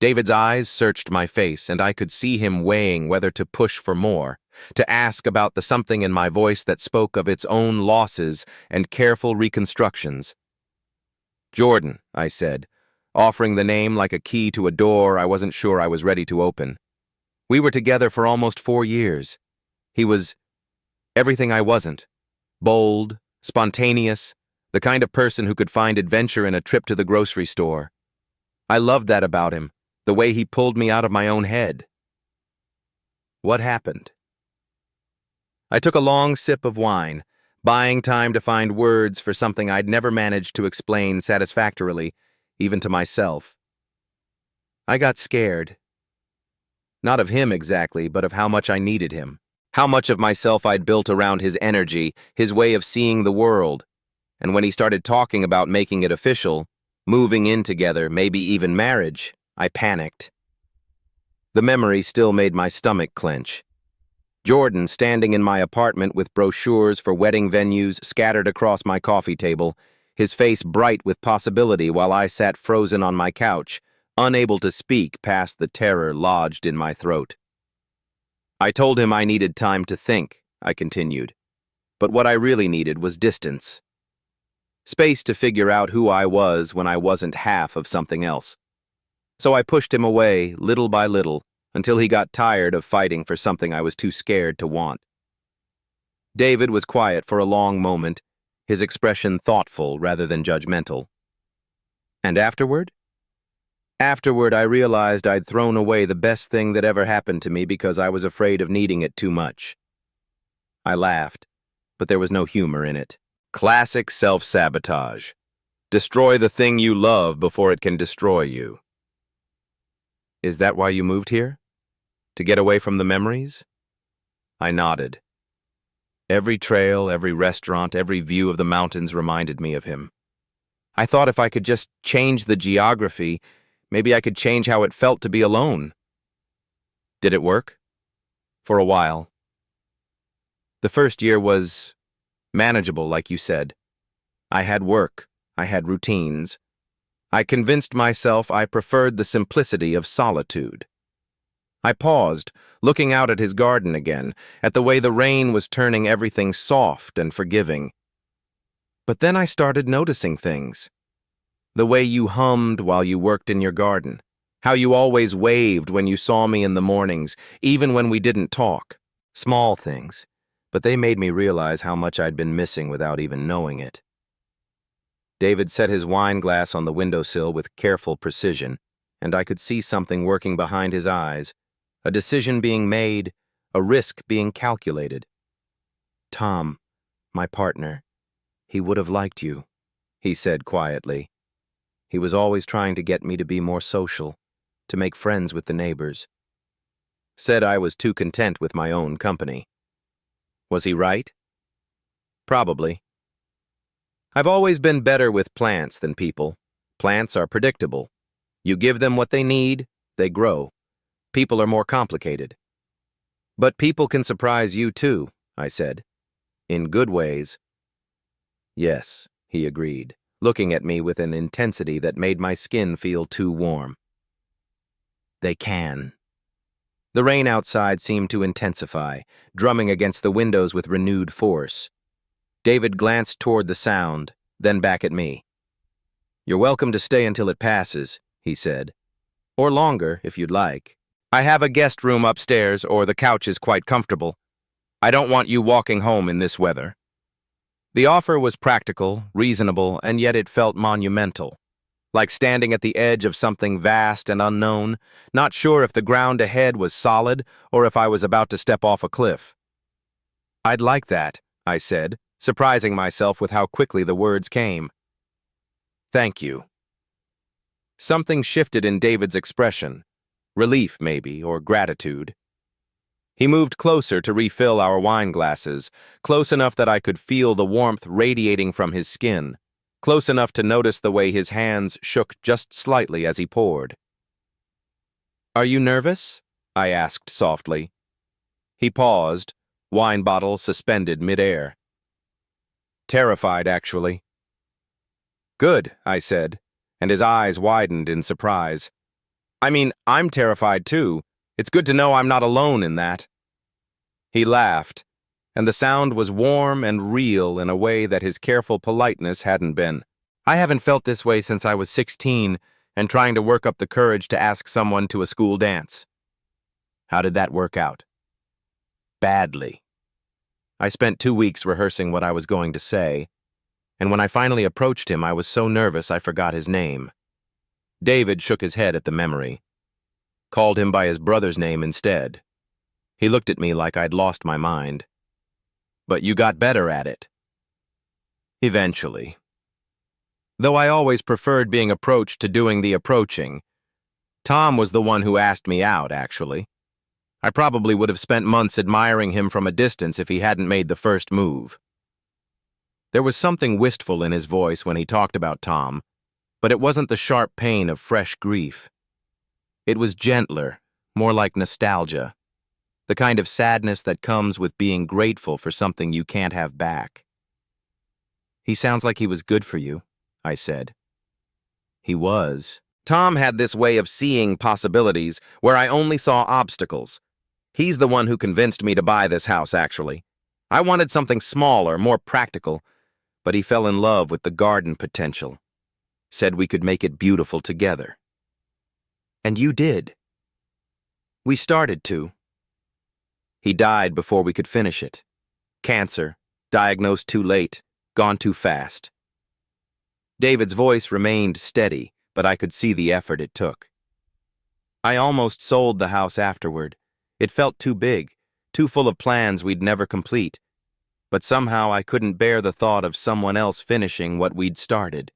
David's eyes searched my face, and I could see him weighing whether to push for more, to ask about the something in my voice that spoke of its own losses and careful reconstructions. "Jordan," I said, offering the name like a key to a door I wasn't sure I was ready to open. "We were together for almost 4 years. He was everything I wasn't. Bold, spontaneous, the kind of person who could find adventure in a trip to the grocery store. I loved that about him, the way he pulled me out of my own head." "What happened?" I took a long sip of wine, buying time to find words for something I'd never managed to explain satisfactorily, even to myself. "I got scared. Not of him exactly, but of how much I needed him. How much of myself I'd built around his energy, his way of seeing the world. And when he started talking about making it official, moving in together, maybe even marriage, I panicked. The memory still made my stomach clench. Jordan standing in my apartment with brochures for wedding venues scattered across my coffee table, his face bright with possibility while I sat frozen on my couch, unable to speak past the terror lodged in my throat. I told him I needed time to think, I continued. But what I really needed was distance. Space to figure out who I was when I wasn't half of something else. So I pushed him away, little by little, until he got tired of fighting for something I was too scared to want. David was quiet for a long moment, his expression thoughtful rather than judgmental. And afterward? Afterward, I realized I'd thrown away the best thing that ever happened to me because I was afraid of needing it too much. I laughed, but there was no humor in it. Classic self-sabotage. Destroy the thing you love before it can destroy you. Is that why you moved here? To get away from the memories? I nodded. Every trail, every restaurant, every view of the mountains reminded me of him. I thought if I could just change the geography, maybe I could change how it felt to be alone. Did it work? For a while. The first year was manageable, like you said. I had work. I had routines. I convinced myself I preferred the simplicity of solitude. I paused, looking out at his garden again, at the way the rain was turning everything soft and forgiving. But then I started noticing things. The way you hummed while you worked in your garden. How you always waved when you saw me in the mornings, even when we didn't talk. Small things, but they made me realize how much I'd been missing without even knowing it. David set his wine glass on the windowsill with careful precision, and I could see something working behind his eyes, a decision being made, a risk being calculated. Tom, my partner, he would have liked you, he said quietly. He was always trying to get me to be more social, to make friends with the neighbors. Said I was too content with my own company. Was he right? Probably. I've always been better with plants than people. Plants are predictable. You give them what they need, they grow. People are more complicated. But people can surprise you too, I said. In good ways. Yes, he agreed, looking at me with an intensity that made my skin feel too warm. They can. The rain outside seemed to intensify, drumming against the windows with renewed force. David glanced toward the sound, then back at me. You're welcome to stay until it passes, he said. Or longer, if you'd like. I have a guest room upstairs, or the couch is quite comfortable. I don't want you walking home in this weather. The offer was practical, reasonable, and yet it felt monumental. Like standing at the edge of something vast and unknown, not sure if the ground ahead was solid or if I was about to step off a cliff. I'd like that, I said, surprising myself with how quickly the words came. Thank you. Something shifted in David's expression. Relief, maybe, or gratitude. He moved closer to refill our wine glasses, close enough that I could feel the warmth radiating from his skin, close enough to notice the way his hands shook just slightly as he poured. Are you nervous? I asked softly. He paused, wine bottle suspended midair. Terrified, actually. Good, I said, and his eyes widened in surprise. I mean, I'm terrified too. It's good to know I'm not alone in that. He laughed, and the sound was warm and real in a way that his careful politeness hadn't been. I haven't felt this way since I was 16 and trying to work up the courage to ask someone to a school dance. How did that work out? Badly. I spent 2 weeks rehearsing what I was going to say, and when I finally approached him, I was so nervous I forgot his name. David shook his head at the memory. Called him by his brother's name instead. He looked at me like I'd lost my mind. But you got better at it. Eventually. Though I always preferred being approached to doing the approaching. Tom was the one who asked me out, actually. I probably would have spent months admiring him from a distance if he hadn't made the first move. There was something wistful in his voice when he talked about Tom, but it wasn't the sharp pain of fresh grief. It was gentler, more like nostalgia, the kind of sadness that comes with being grateful for something you can't have back. "He sounds like he was good for you," I said. He was. Tom had this way of seeing possibilities where I only saw obstacles. He's the one who convinced me to buy this house, actually. I wanted something smaller, more practical, but he fell in love with the garden potential. Said we could make it beautiful together. And you did. We started to. He died before we could finish it. Cancer, diagnosed too late, gone too fast. David's voice remained steady, but I could see the effort it took. I almost sold the house afterward. It felt too big, too full of plans we'd never complete. But somehow I couldn't bear the thought of someone else finishing what we'd started.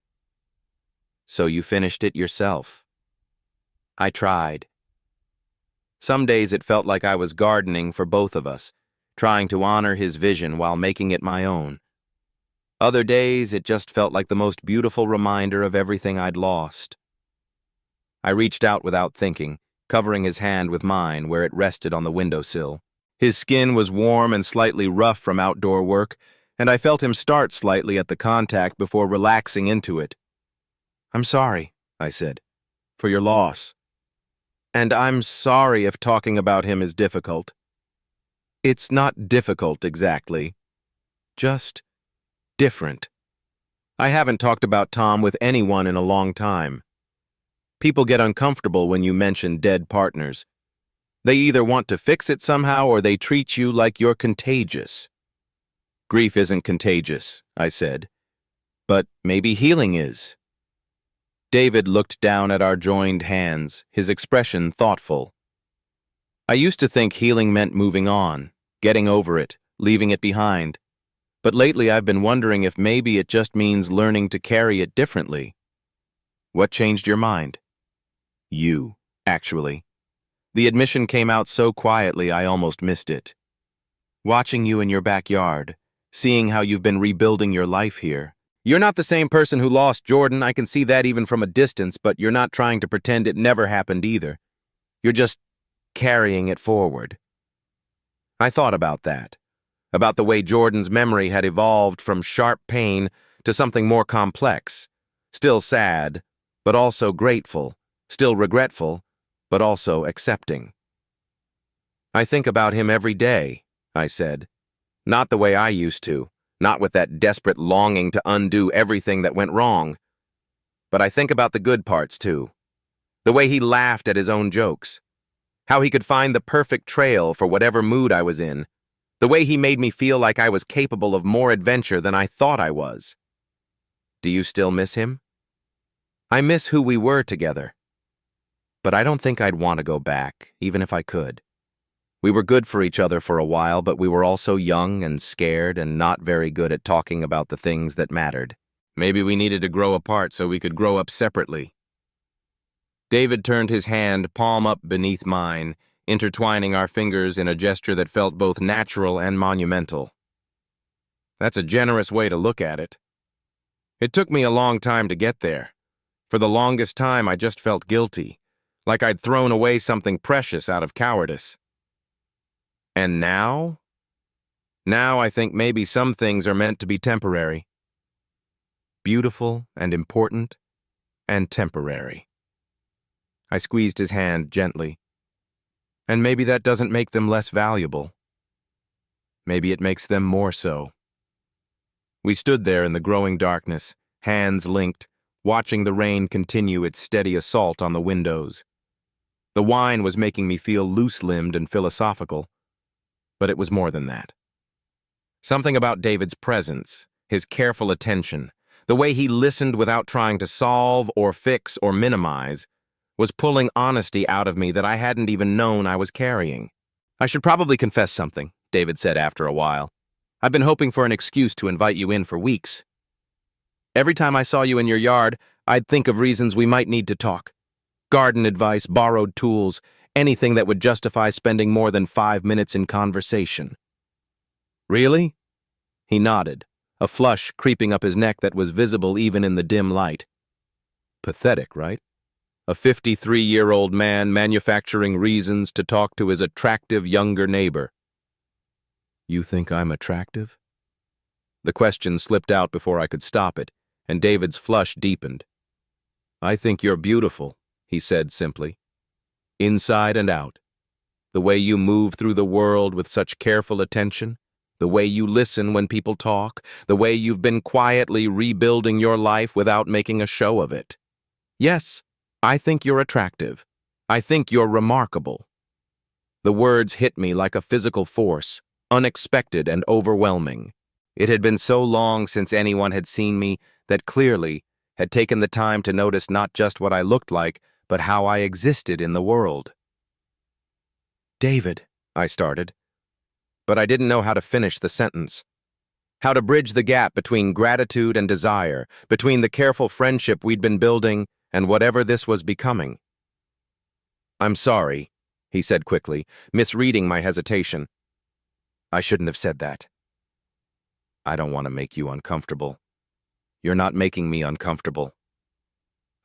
So you finished it yourself. I tried. Some days it felt like I was gardening for both of us, trying to honor his vision while making it my own. Other days it just felt like the most beautiful reminder of everything I'd lost. I reached out without thinking, covering his hand with mine where it rested on the windowsill. His skin was warm and slightly rough from outdoor work, and I felt him start slightly at the contact before relaxing into it. "I'm sorry," I said, "for your loss. And I'm sorry if talking about him is difficult. It's not difficult exactly, just different. I haven't talked about Tom with anyone in a long time. People get uncomfortable when you mention dead partners. They either want to fix it somehow or they treat you like you're contagious." "Grief isn't contagious," I said, "but maybe healing is." David looked down at our joined hands, his expression thoughtful. "I used to think healing meant moving on, getting over it, leaving it behind. But lately I've been wondering if maybe it just means learning to carry it differently." "What changed your mind?" "You, actually." The admission came out so quietly I almost missed it. "Watching you in your backyard, seeing how you've been rebuilding your life here. You're not the same person who lost Jordan, I can see that even from a distance, but you're not trying to pretend it never happened either. You're just carrying it forward." I thought about that, about the way Jordan's memory had evolved from sharp pain to something more complex, still sad, but also grateful, still regretful, but also accepting. "I think about him every day," I said. "Not the way I used to. Not with that desperate longing to undo everything that went wrong. But I think about the good parts, too. The way he laughed at his own jokes. How he could find the perfect trail for whatever mood I was in. The way he made me feel like I was capable of more adventure than I thought I was." "Do you still miss him?" "I miss who we were together. But I don't think I'd want to go back, even if I could. We were good for each other for a while, but we were also young and scared and not very good at talking about the things that mattered. Maybe we needed to grow apart so we could grow up separately." David turned his hand palm up beneath mine, intertwining our fingers in a gesture that felt both natural and monumental. "That's a generous way to look at it. It took me a long time to get there. For the longest time, I just felt guilty, like I'd thrown away something precious out of cowardice. And now? Now I think maybe some things are meant to be temporary. Beautiful and important and temporary." I squeezed his hand gently. "And maybe that doesn't make them less valuable. Maybe it makes them more so." We stood there in the growing darkness, hands linked, watching the rain continue its steady assault on the windows. The wine was making me feel loose-limbed and philosophical, but it was more than that. Something about David's presence, his careful attention, the way he listened without trying to solve or fix or minimize, was pulling honesty out of me that I hadn't even known I was carrying. "I should probably confess something," David said after a while. "I've been hoping for an excuse to invite you in for weeks. Every time I saw you in your yard, I'd think of reasons we might need to talk. Garden advice, borrowed tools, anything that would justify spending more than 5 minutes in conversation." "Really?" He nodded, a flush creeping up his neck that was visible even in the dim light. Pathetic, right? A 53-year-old man manufacturing reasons to talk to his attractive younger neighbor. You think I'm attractive? The question slipped out before I could stop it, and David's flush deepened. I think you're beautiful, he said simply. Inside and out. The way you move through the world with such careful attention, the way you listen when people talk, the way you've been quietly rebuilding your life without making a show of it. Yes, I think you're attractive. I think you're remarkable. The words hit me like a physical force, unexpected and overwhelming. It had been so long since anyone had seen me that clearly had taken the time to notice not just what I looked like, but how I existed in the world. David, I started, but I didn't know how to finish the sentence. How to bridge the gap between gratitude and desire, between the careful friendship we'd been building and whatever this was becoming. I'm sorry, he said quickly, misreading my hesitation. I shouldn't have said that. I don't want to make you uncomfortable. You're not making me uncomfortable.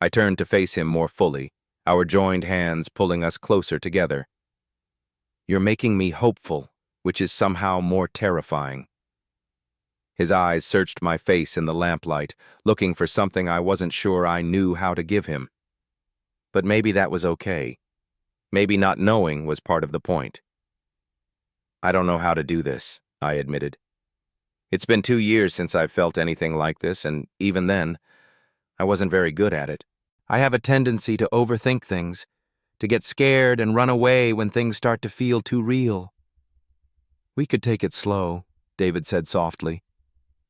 I turned to face him more fully, our joined hands pulling us closer together. You're making me hopeful, which is somehow more terrifying. His eyes searched my face in the lamplight, looking for something I wasn't sure I knew how to give him. But maybe that was okay. Maybe not knowing was part of the point. I don't know how to do this, I admitted. It's been 2 years since I've felt anything like this, and even then, I wasn't very good at it. I have a tendency to overthink things, to get scared and run away when things start to feel too real. We could take it slow, David said softly.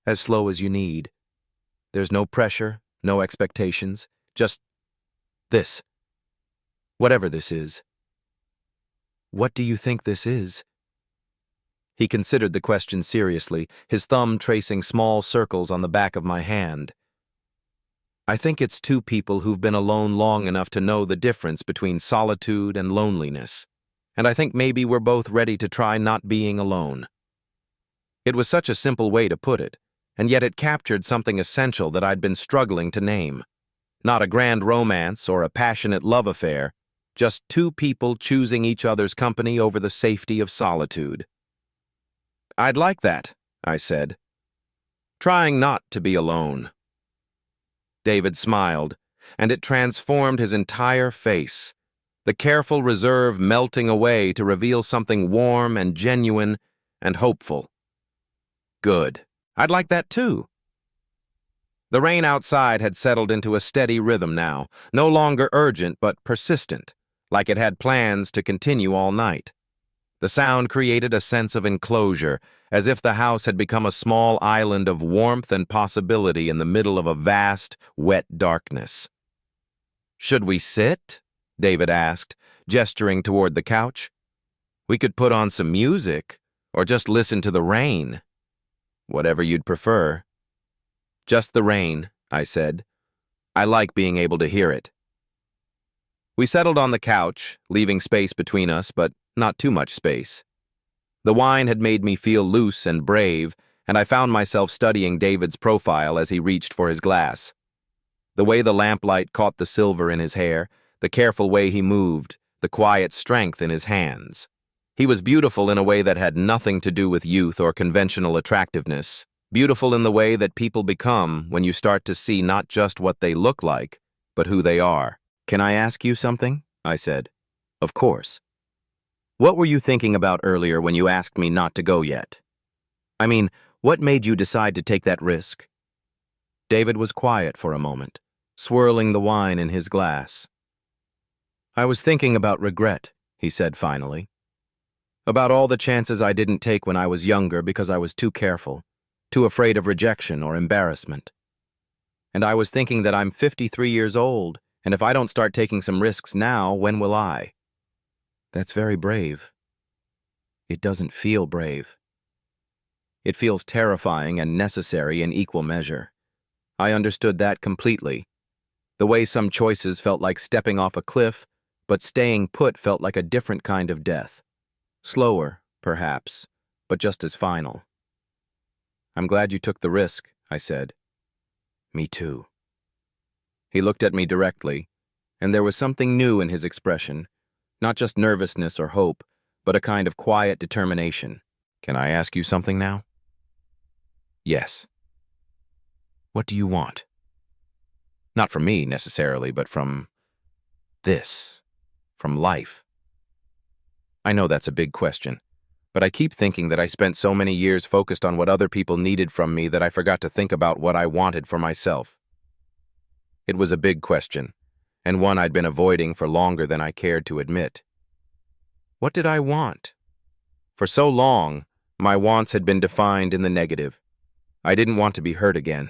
As slow as you need. There's no pressure, no expectations, just this. Whatever this is. What do you think this is? He considered the question seriously, his thumb tracing small circles on the back of my hand. I think it's two people who've been alone long enough to know the difference between solitude and loneliness, and I think maybe we're both ready to try not being alone. It was such a simple way to put it, and yet it captured something essential that I'd been struggling to name. Not a grand romance or a passionate love affair, just two people choosing each other's company over the safety of solitude. I'd like that, I said, trying not to be alone. David smiled, and it transformed his entire face, the careful reserve melting away to reveal something warm and genuine and hopeful. Good. I'd like that too. The rain outside had settled into a steady rhythm now, no longer urgent but persistent, like it had plans to continue all night. The sound created a sense of enclosure, as if the house had become a small island of warmth and possibility in the middle of a vast, wet darkness. Should we sit? David asked, gesturing toward the couch. We could put on some music, or just listen to the rain. Whatever you'd prefer. Just the rain, I said. I like being able to hear it. We settled on the couch, leaving space between us, but not too much space. The wine had made me feel loose and brave, and I found myself studying David's profile as he reached for his glass. The way the lamplight caught the silver in his hair, the careful way he moved, the quiet strength in his hands. He was beautiful in a way that had nothing to do with youth or conventional attractiveness, beautiful in the way that people become when you start to see not just what they look like, but who they are. Can I ask you something? I said. Of course. What were you thinking about earlier when you asked me not to go yet? I mean, what made you decide to take that risk? David was quiet for a moment, swirling the wine in his glass. I was thinking about regret, he said finally. About all the chances I didn't take when I was younger because I was too careful, too afraid of rejection or embarrassment. And I was thinking that I'm 53 years old, and if I don't start taking some risks now, when will I? That's very brave. It doesn't feel brave. It feels terrifying and necessary in equal measure. I understood that completely. The way some choices felt like stepping off a cliff, but staying put felt like a different kind of death. Slower, perhaps, but just as final. I'm glad you took the risk, I said. Me too. He looked at me directly, and there was something new in his expression, not just nervousness or hope, but a kind of quiet determination. Can I ask you something now? Yes. What do you want? Not from me, necessarily, but from from life. I know that's a big question, but I keep thinking that I spent so many years focused on what other people needed from me that I forgot to think about what I wanted for myself. It was a big question, and one I'd been avoiding for longer than I cared to admit. What did I want? For so long, my wants had been defined in the negative. I didn't want to be hurt again.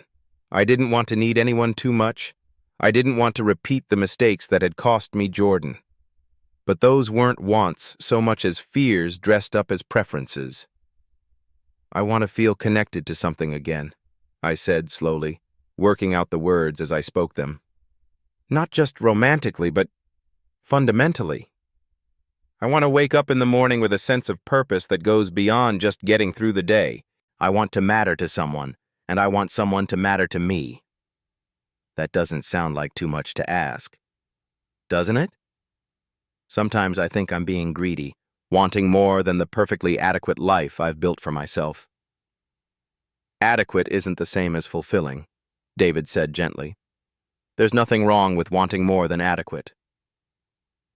I didn't want to need anyone too much. I didn't want to repeat the mistakes that had cost me Jordan. But those weren't wants so much as fears dressed up as preferences. I want to feel connected to something again, I said slowly, working out the words as I spoke them. Not just romantically, but fundamentally. I want to wake up in the morning with a sense of purpose that goes beyond just getting through the day. I want to matter to someone, and I want someone to matter to me. That doesn't sound like too much to ask, doesn't it? Sometimes I think I'm being greedy, wanting more than the perfectly adequate life I've built for myself. Adequate isn't the same as fulfilling, David said gently. There's nothing wrong with wanting more than adequate.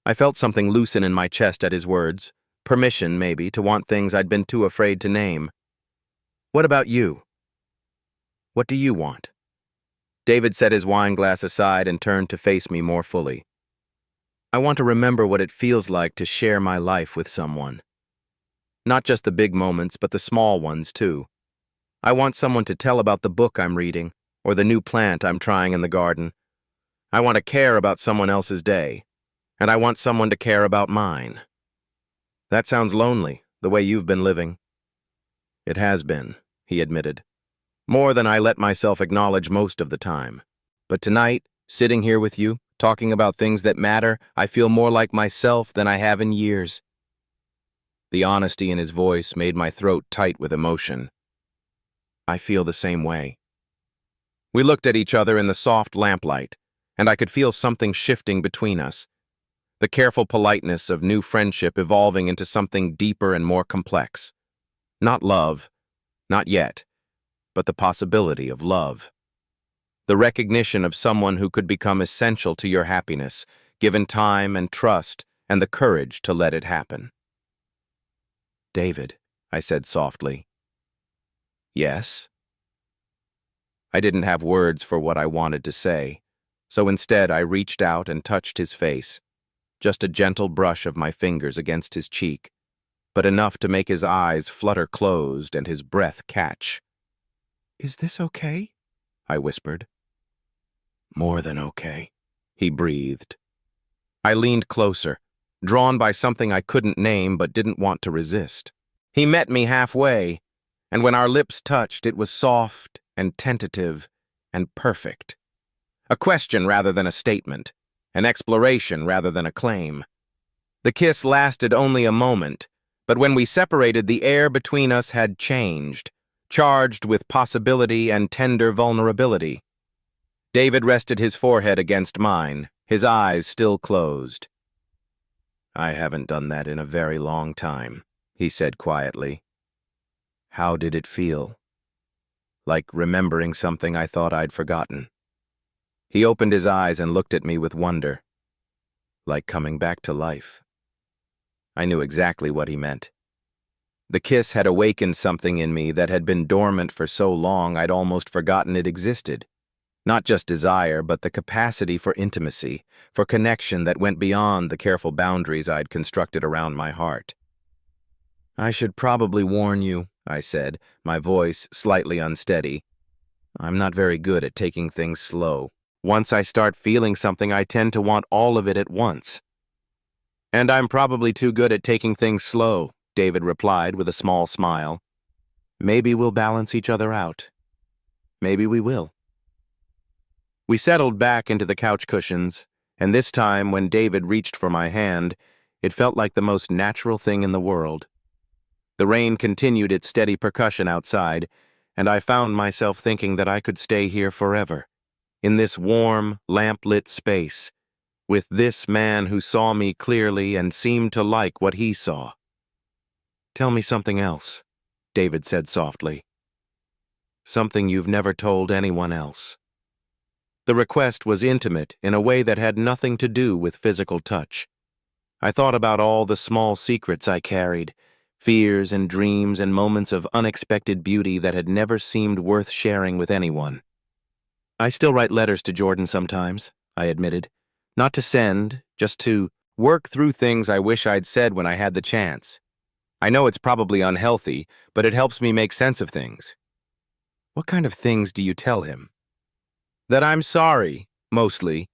I felt something loosen in my chest at his words, permission, maybe, to want things I'd been too afraid to name. What about you? What do you want? David set his wine glass aside and turned to face me more fully. I want to remember what it feels like to share my life with someone. Not just the big moments, but the small ones, too. I want someone to tell about the book I'm reading, or the new plant I'm trying in the garden. I want to care about someone else's day, and I want someone to care about mine. That sounds lonely, the way you've been living. It has been, he admitted. More than I let myself acknowledge most of the time. But tonight, sitting here with you, talking about things that matter, I feel more like myself than I have in years. The honesty in his voice made my throat tight with emotion. I feel the same way. We looked at each other in the soft lamplight, and I could feel something shifting between us. The careful politeness of new friendship evolving into something deeper and more complex. Not love, not yet, but the possibility of love. The recognition of someone who could become essential to your happiness, given time and trust and the courage to let it happen. David, I said softly. Yes? I didn't have words for what I wanted to say, so instead I reached out and touched his face, just a gentle brush of my fingers against his cheek, but enough to make his eyes flutter closed and his breath catch. Is this okay? I whispered. More than okay, he breathed. I leaned closer, drawn by something I couldn't name but didn't want to resist. He met me halfway, and when our lips touched, it was soft and tentative and perfect. A question rather than a statement, an exploration rather than a claim. The kiss lasted only a moment, but when we separated, the air between us had changed, charged with possibility and tender vulnerability. David rested his forehead against mine, his eyes still closed. I haven't done that in a very long time, he said quietly. How did it feel? Like remembering something I thought I'd forgotten. He opened his eyes and looked at me with wonder. Like coming back to life. I knew exactly what he meant. The kiss had awakened something in me that had been dormant for so long I'd almost forgotten it existed. Not just desire, but the capacity for intimacy, for connection that went beyond the careful boundaries I'd constructed around my heart. I should probably warn you, I said, my voice slightly unsteady. I'm not very good at taking things slow. Once I start feeling something, I tend to want all of it at once. And I'm probably too good at taking things slow, David replied with a small smile. Maybe we'll balance each other out. Maybe we will. We settled back into the couch cushions, and this time when David reached for my hand, it felt like the most natural thing in the world. The rain continued its steady percussion outside, and I found myself thinking that I could stay here forever, in this warm, lamp-lit space, with this man who saw me clearly and seemed to like what he saw. "Tell me something else," David said softly. "Something you've never told anyone else." The request was intimate in a way that had nothing to do with physical touch. I thought about all the small secrets I carried, fears and dreams and moments of unexpected beauty that had never seemed worth sharing with anyone. "I still write letters to Jordan sometimes," I admitted. "Not to send, just to work through things I wish I'd said when I had the chance. I know it's probably unhealthy, but it helps me make sense of things." "What kind of things do you tell him?" "That I'm sorry, mostly.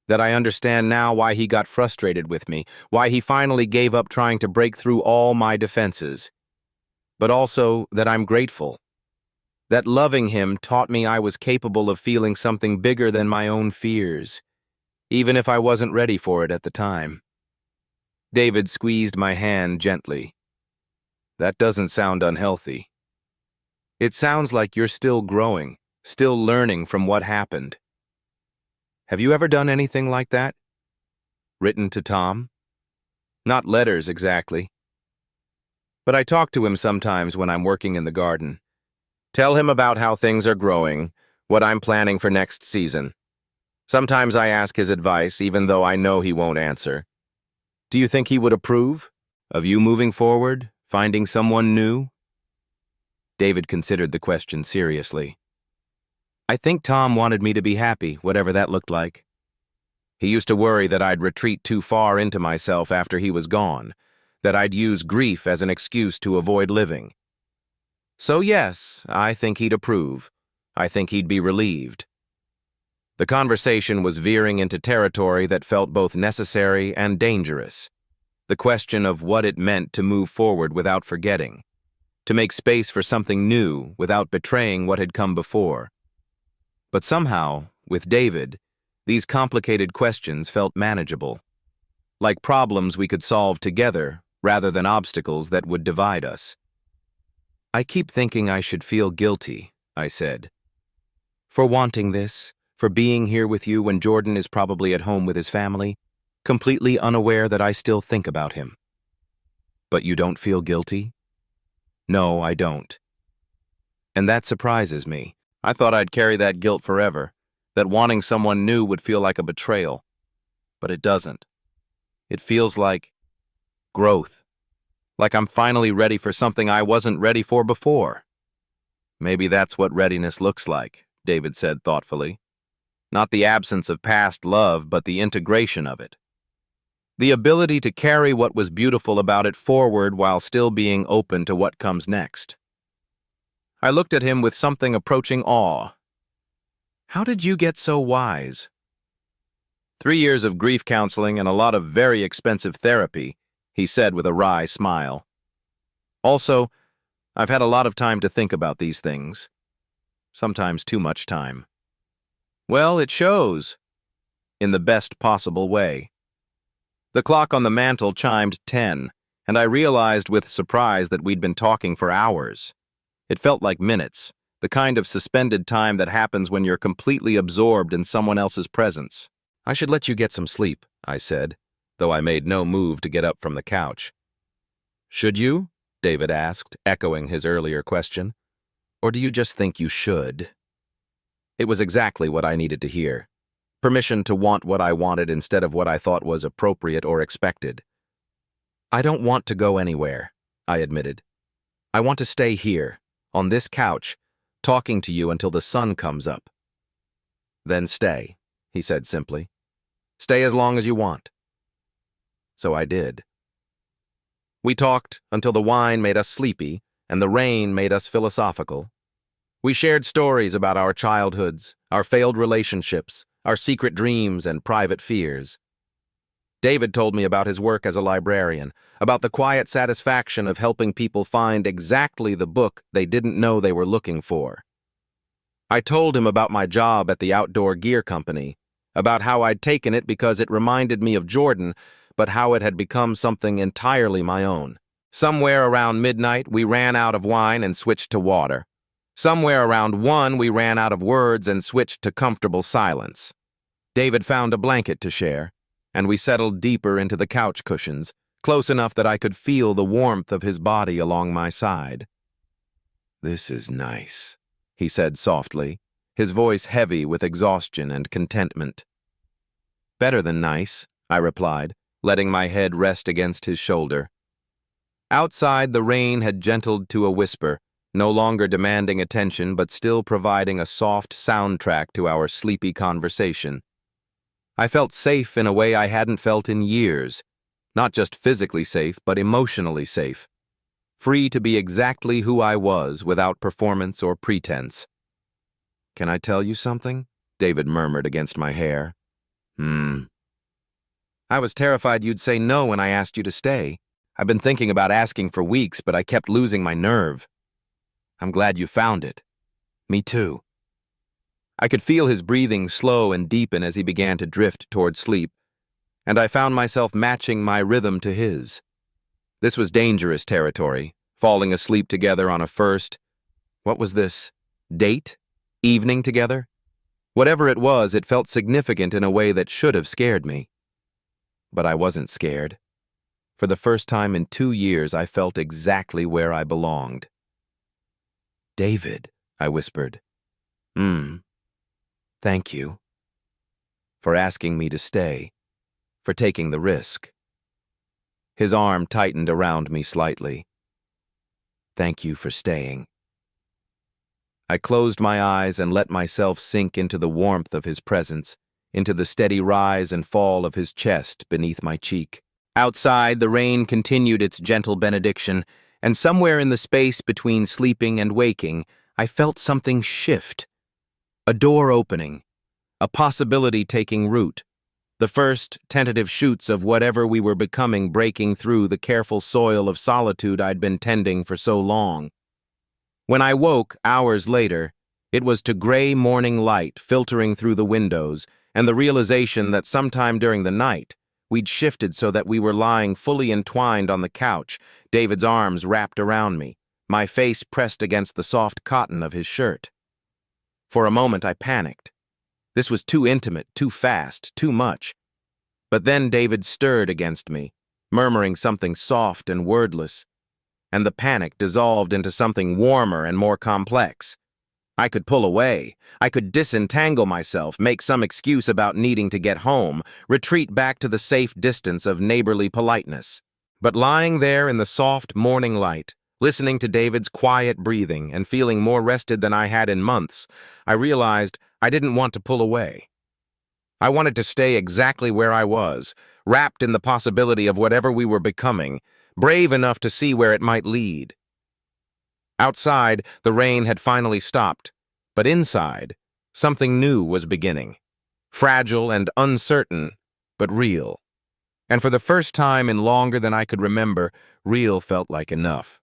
That I understand now why he got frustrated with me, why he finally gave up trying to break through all my defenses. But also that I'm grateful. That loving him taught me I was capable of feeling something bigger than my own fears, even if I wasn't ready for it at the time." David squeezed my hand gently. "That doesn't sound unhealthy. It sounds like you're still growing, still learning from what happened. Have you ever done anything like that? Written to Tom?" "Not letters, exactly. But I talk to him sometimes when I'm working in the garden. Tell him about how things are growing, what I'm planning for next season. Sometimes I ask his advice, even though I know he won't answer. Do you think he would approve of you moving forward, finding someone new?" David considered the question seriously. "I think Tom wanted me to be happy, whatever that looked like. He used to worry that I'd retreat too far into myself after he was gone, that I'd use grief as an excuse to avoid living. So yes, I think he'd approve. I think he'd be relieved." The conversation was veering into territory that felt both necessary and dangerous. The question of what it meant to move forward without forgetting, to make space for something new without betraying what had come before. But somehow, with David, these complicated questions felt manageable, like problems we could solve together rather than obstacles that would divide us. "I keep thinking I should feel guilty," I said, "for wanting this, for being here with you when Jordan is probably at home with his family, completely unaware that I still think about him." "But you don't feel guilty?" "No, I don't. And that surprises me. I thought I'd carry that guilt forever, that wanting someone new would feel like a betrayal. But it doesn't. It feels like growth. Like I'm finally ready for something I wasn't ready for before." "Maybe that's what readiness looks like," David said thoughtfully. "Not the absence of past love, but the integration of it. The ability to carry what was beautiful about it forward while still being open to what comes next." I looked at him with something approaching awe. "How did you get so wise?" 3 years of grief counseling and a lot of very expensive therapy," he said with a wry smile. "Also, I've had a lot of time to think about these things. Sometimes too much time." "Well, it shows. In the best possible way." The clock on the mantel chimed 10, and I realized with surprise that we'd been talking for hours. It felt like minutes, the kind of suspended time that happens when you're completely absorbed in someone else's presence. "I should let you get some sleep," I said, though I made no move to get up from the couch. "Should you?" David asked, echoing his earlier question. "Or do you just think you should?" It was exactly what I needed to hear. Permission to want what I wanted instead of what I thought was appropriate or expected. "I don't want to go anywhere," I admitted. "I want to stay here, on this couch, talking to you until the sun comes up." "Then stay," he said simply. "Stay as long as you want." So I did. We talked until the wine made us sleepy and the rain made us philosophical. We shared stories about our childhoods, our failed relationships, our secret dreams and private fears. David told me about his work as a librarian, about the quiet satisfaction of helping people find exactly the book they didn't know they were looking for. I told him about my job at the outdoor gear company, about how I'd taken it because it reminded me of Jordan, but how it had become something entirely my own. Somewhere around midnight, we ran out of wine and switched to water. Somewhere around 1, we ran out of words and switched to comfortable silence. David found a blanket to share, and we settled deeper into the couch cushions, close enough that I could feel the warmth of his body along my side. "This is nice," he said softly, his voice heavy with exhaustion and contentment. "Better than nice," I replied, letting my head rest against his shoulder. Outside, the rain had gentled to a whisper, no longer demanding attention but still providing a soft soundtrack to our sleepy conversation. I felt safe in a way I hadn't felt in years, not just physically safe but emotionally safe, free to be exactly who I was without performance or pretense. "Can I tell you something?" David murmured against my hair. "I was terrified you'd say no when I asked you to stay. I've been thinking about asking for weeks, but I kept losing my nerve. I'm glad you found it." "Me too." I could feel his breathing slow and deepen as he began to drift toward sleep, and I found myself matching my rhythm to his. This was dangerous territory, falling asleep together on a first, what was this, date? Evening together? Whatever it was, it felt significant in a way that should have scared me. But I wasn't scared. For the first time in 2 years, I felt exactly where I belonged. "David," I whispered. Thank you. For asking me to stay. For taking the risk." His arm tightened around me slightly. "Thank you for staying." I closed my eyes and let myself sink into the warmth of his presence, into the steady rise and fall of his chest beneath my cheek. Outside, the rain continued its gentle benediction, and somewhere in the space between sleeping and waking, I felt something shift. A door opening, a possibility taking root, the first tentative shoots of whatever we were becoming breaking through the careful soil of solitude I'd been tending for so long. When I woke, hours later, it was to gray morning light filtering through the windows and the realization that sometime during the night, we'd shifted so that we were lying fully entwined on the couch, David's arms wrapped around me, my face pressed against the soft cotton of his shirt. For a moment, I panicked. This was too intimate, too fast, too much. But then David stirred against me, murmuring something soft and wordless, and the panic dissolved into something warmer and more complex. I could pull away. I could disentangle myself, make some excuse about needing to get home, retreat back to the safe distance of neighborly politeness. But lying there in the soft morning light, listening to David's quiet breathing and feeling more rested than I had in months, I realized I didn't want to pull away. I wanted to stay exactly where I was, wrapped in the possibility of whatever we were becoming, brave enough to see where it might lead. Outside, the rain had finally stopped, but inside, something new was beginning. Fragile and uncertain, but real. And for the first time in longer than I could remember, real felt like enough.